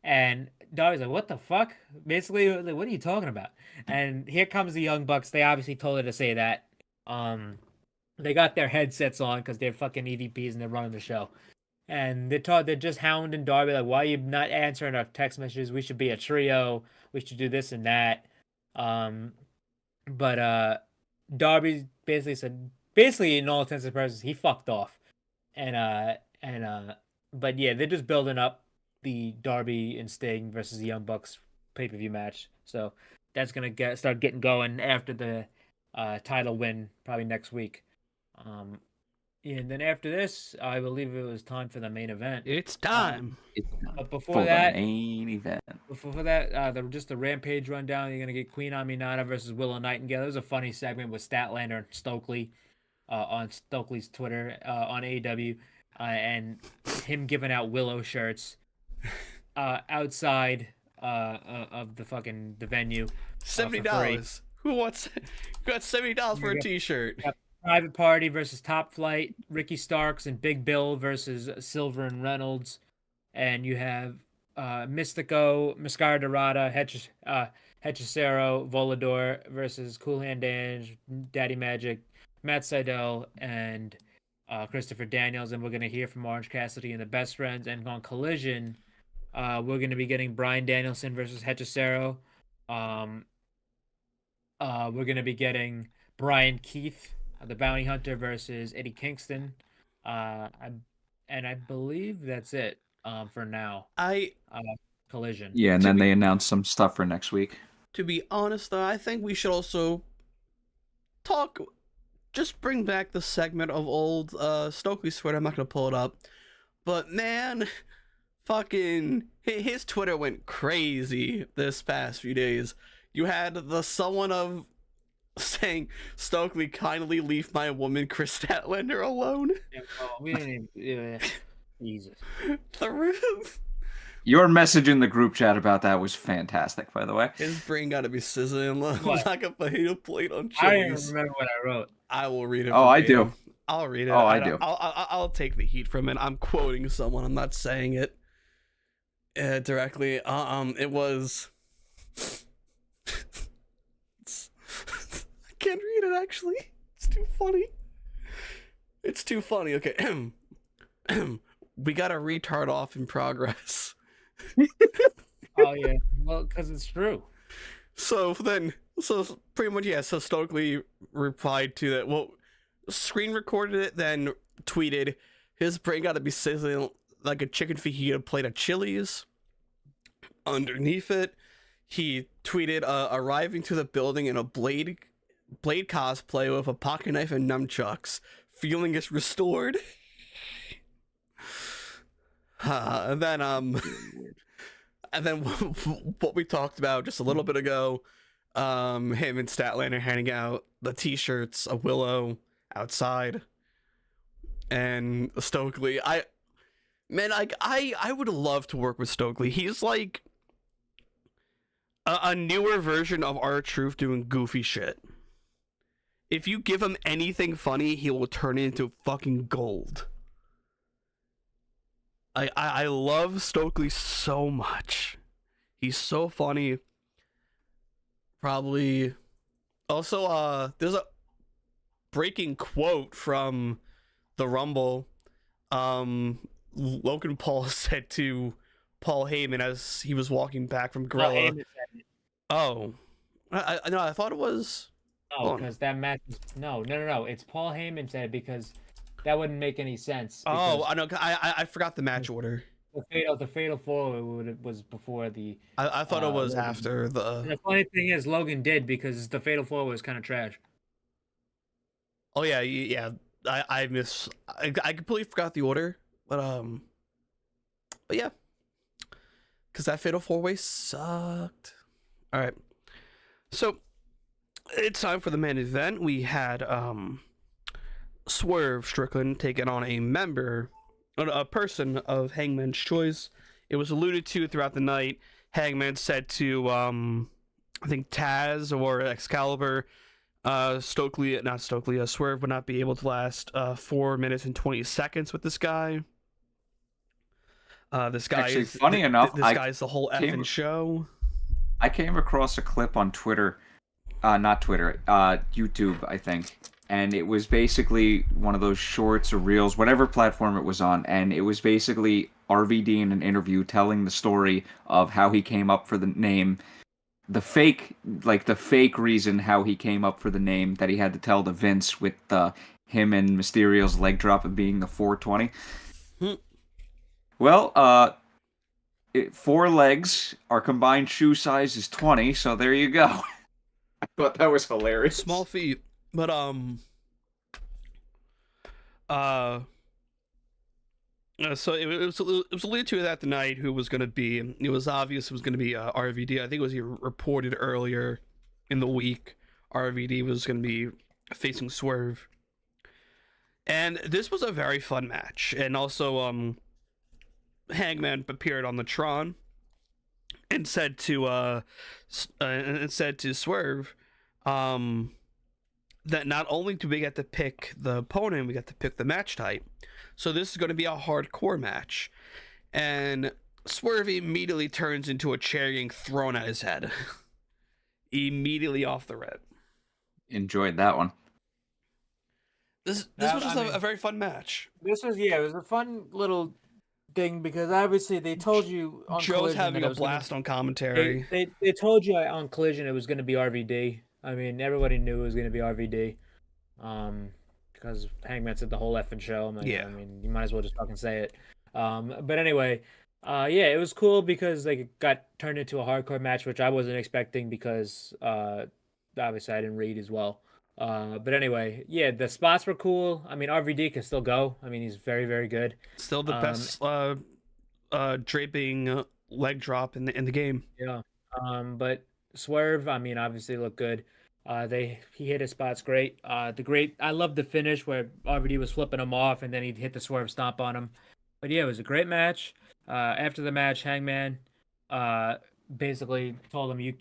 S8: and Darby's like, what the fuck? Basically, like, what are you talking about? And here comes the Young Bucks. They obviously told her to say that. They got their headsets on because they're fucking EVPs and they're running the show. And they're just hounding Darby, like, why are you not answering our text messages? We should be a trio. We should do this and that. But Darby basically said, in all intents and purposes, he fucked off. But yeah, they're just building up the Darby and Sting versus the Young Bucks pay-per-view match. So that's gonna start getting going after the title win, probably next week. And then after this, I believe it was time for the main event.
S3: It's time.
S8: But before that,
S9: the main event.
S8: Before that, just the Rampage rundown. You're gonna get Queen Aminata versus Willow Nightingale. It was a funny segment with Statlander and Stokely on Stokely's Twitter on AEW, and him giving out Willow shirts outside of the venue.
S3: $70. Who got $70 for a T-shirt?
S8: Private Party versus Top Flight, Ricky Starks and Big Bill versus Silver and Reynolds, and you have Mystico, Mascara Dorada, Hechicero, Volador versus Cool Hand Dange, Daddy Magic, Matt Sydal, and Christopher Daniels, and we're gonna hear from Orange Cassidy and the Best Friends. And on Collision, we're gonna be getting Bryan Danielson versus Hechicero. We're gonna be getting Brian Keith, the Bounty Hunter, versus Eddie Kingston. And I believe that's it for now. Collision.
S9: Yeah, and then they announced some stuff for next week.
S3: To be honest, though, I think we should also just bring back the segment of old Stokely's Twitter. I'm not going to pull it up. But, man, fucking, his Twitter went crazy this past few days. You had someone of saying, Stokely, kindly leave my woman Chris Statlander alone.
S8: Yeah, we didn't even... Jesus.
S3: The roof.
S9: Your message in the group chat about that was fantastic, by the way.
S3: His brain got to be sizzling like a fajita plate on chilies.
S8: I don't even remember what I wrote.
S3: I will read it.
S9: Oh, I do.
S3: I'll read it.
S9: Oh, I do.
S3: I'll take the heat from it. I'm quoting someone. I'm not saying it directly. It was... I can't read it, actually. It's too funny. It's too funny. Okay. We got a retard off in progress.
S8: Oh, yeah. Well, because it's true.
S3: So pretty much, yeah. So Stokely replied to that. Well, screen recorded it, then tweeted, his brain got to be sizzling like a chicken fajita plate of Chili's. Underneath it, he tweeted, arriving to the building in a Blade cosplay with a pocket knife and nunchucks. Feeling is restored. And then what we talked about just a little bit ago, him and Statlander handing out the T-shirts of Willow outside, and Stokely. I would love to work with Stokely. He's like a newer version of R-Truth doing goofy shit. If you give him anything funny, he will turn into fucking gold. I love Stokely so much. He's so funny. Probably. Also, there's a breaking quote from the Rumble. Logan Paul said to Paul Heyman as he was walking back from Gorilla. Oh, I thought it was.
S8: No, because that match. No. It's Paul Heyman said it because that wouldn't make any sense.
S3: Oh,
S8: because
S3: I know. I forgot the match order.
S8: the fatal four was before the.
S3: I thought it was
S8: Logan.
S3: after
S8: And
S3: the.
S8: the funny thing is, Logan did because the fatal four was kind of trash.
S3: Oh yeah, yeah. I completely forgot the order, but yeah, because that fatal 4-way sucked. All right, so it's time for the main event. We had Swerve Strickland taking on a person of Hangman's choice. It was alluded to throughout the night. Hangman said to I think Taz or Excalibur, Swerve would not be able to last 4 minutes and 20 seconds with this guy. This guy
S9: Actually,
S3: is
S9: funny enough,
S3: this guy's the whole effing show.
S9: I came across a clip on Twitter, not Twitter, YouTube, I think, and it was basically one of those shorts or reels, whatever platform it was on, and it was basically RVD in an interview telling the story of how he came up for the name, the fake reason how he came up for the name that he had to tell to Vince with him and Mysterio's leg drop of being the 420. Well, 4 legs, our combined shoe size is 20, so there you go. I thought that was hilarious.
S3: Small feet, but so it was alluded to that tonight who was going to be. It was obvious it was going to be RVD. I think it was reported earlier in the week. RVD was going to be facing Swerve, and this was a very fun match. And also, Hangman appeared on the Tron and said to Swerve, that not only do we get to pick the opponent, we get to pick the match type. So this is going to be a hardcore match. And Swerve immediately turns into a chair getting thrown at his head. Immediately off the rip.
S9: Enjoyed that one.
S3: This was just a very fun match.
S8: It was a fun little thing because obviously they told you on
S3: Joe's
S8: Collision
S3: having
S8: that
S3: a blast on commentary.
S8: They told you on Collision it was going to be RVD. I mean, everybody knew it was going to be RVD. Because Hangman said the whole effing show. I mean, you might as well just fucking say it. But anyway, it was cool because like it got turned into a hardcore match, which I wasn't expecting because obviously I didn't read as well. But anyway, the spots were cool. I mean, RVD can still go. I mean, he's very, very good.
S3: Still the best draping leg drop in the game.
S8: Yeah. But Swerve, I mean, obviously looked good. He hit his spots great. I love the finish where RVD was flipping him off and then he hit the Swerve stomp on him. But yeah, it was a great match. After the match, Hangman basically told him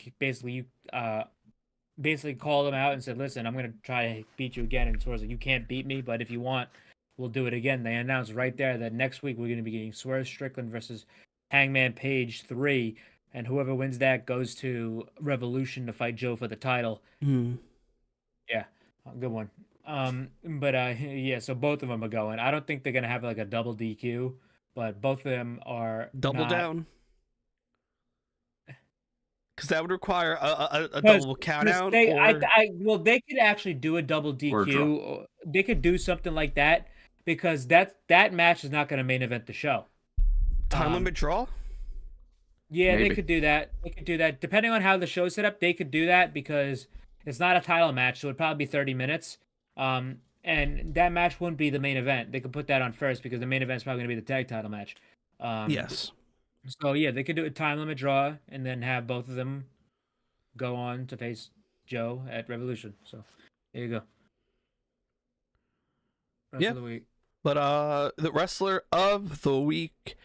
S8: basically called him out and said, "Listen, I'm gonna try to beat you again." And Swerve's like, "You can't beat me, but if you want, we'll do it again." They announced right there that next week we're gonna be getting Swerve Strickland versus Hangman Page 3. And whoever wins that goes to Revolution to fight Joe for the title. Yeah, good one. So both of them are going. I don't think they're gonna have like a double DQ, but both of them are
S3: double down. Because that would require a double count out.
S8: They could actually do a double DQ. Or they could do something like that because that match is not going to main event the show.
S3: Time limit draw.
S8: Yeah,
S9: Maybe.
S8: They could do that. Depending on how the show's set up, they could do that because it's not a title match, so it'd probably be 30 minutes. And that match wouldn't be the main event. They could put that on first because the main event's probably going to be the tag title match.
S3: Yes.
S8: So yeah, they could do a time limit draw and then have both of them go on to face Joe at Revolution. So there you go. Rest of the week.
S3: But the wrestler of the week,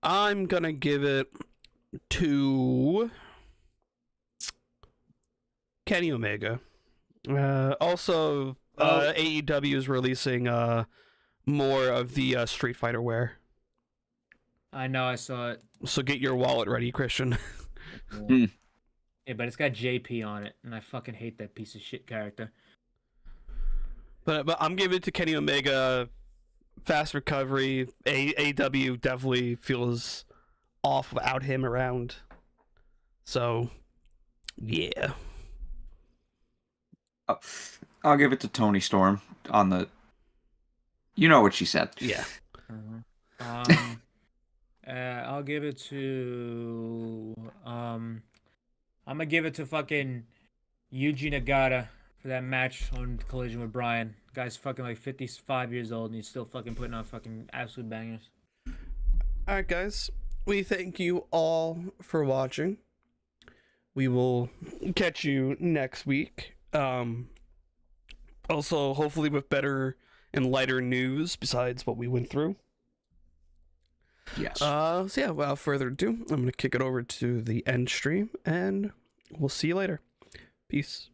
S3: I'm gonna give it to Kenny Omega. Also, AEW is releasing more of the Street Fighter wear.
S8: I know, I saw it.
S3: So get your wallet ready, Christian.
S8: Yeah, but it's got JP on it, and I fucking hate that piece of shit character.
S3: But I'm giving it to Kenny Omega. Fast recovery. AEW definitely feels off without him around. So, yeah.
S9: I'll give it to Toni Storm on the You know what she said.
S3: Yeah.
S8: I'll give it to I'm gonna give it to fucking Yuji Nagata for that match on Collision with Bryan. Guy's fucking like 55 years old and he's still fucking putting on fucking absolute bangers.
S3: All right, guys. We thank you all for watching. We will catch you next week. Also, hopefully with better and lighter news besides what we went through.
S9: Yes.
S3: So yeah, without further ado, I'm going to kick it over to the end stream, and we'll see you later. Peace.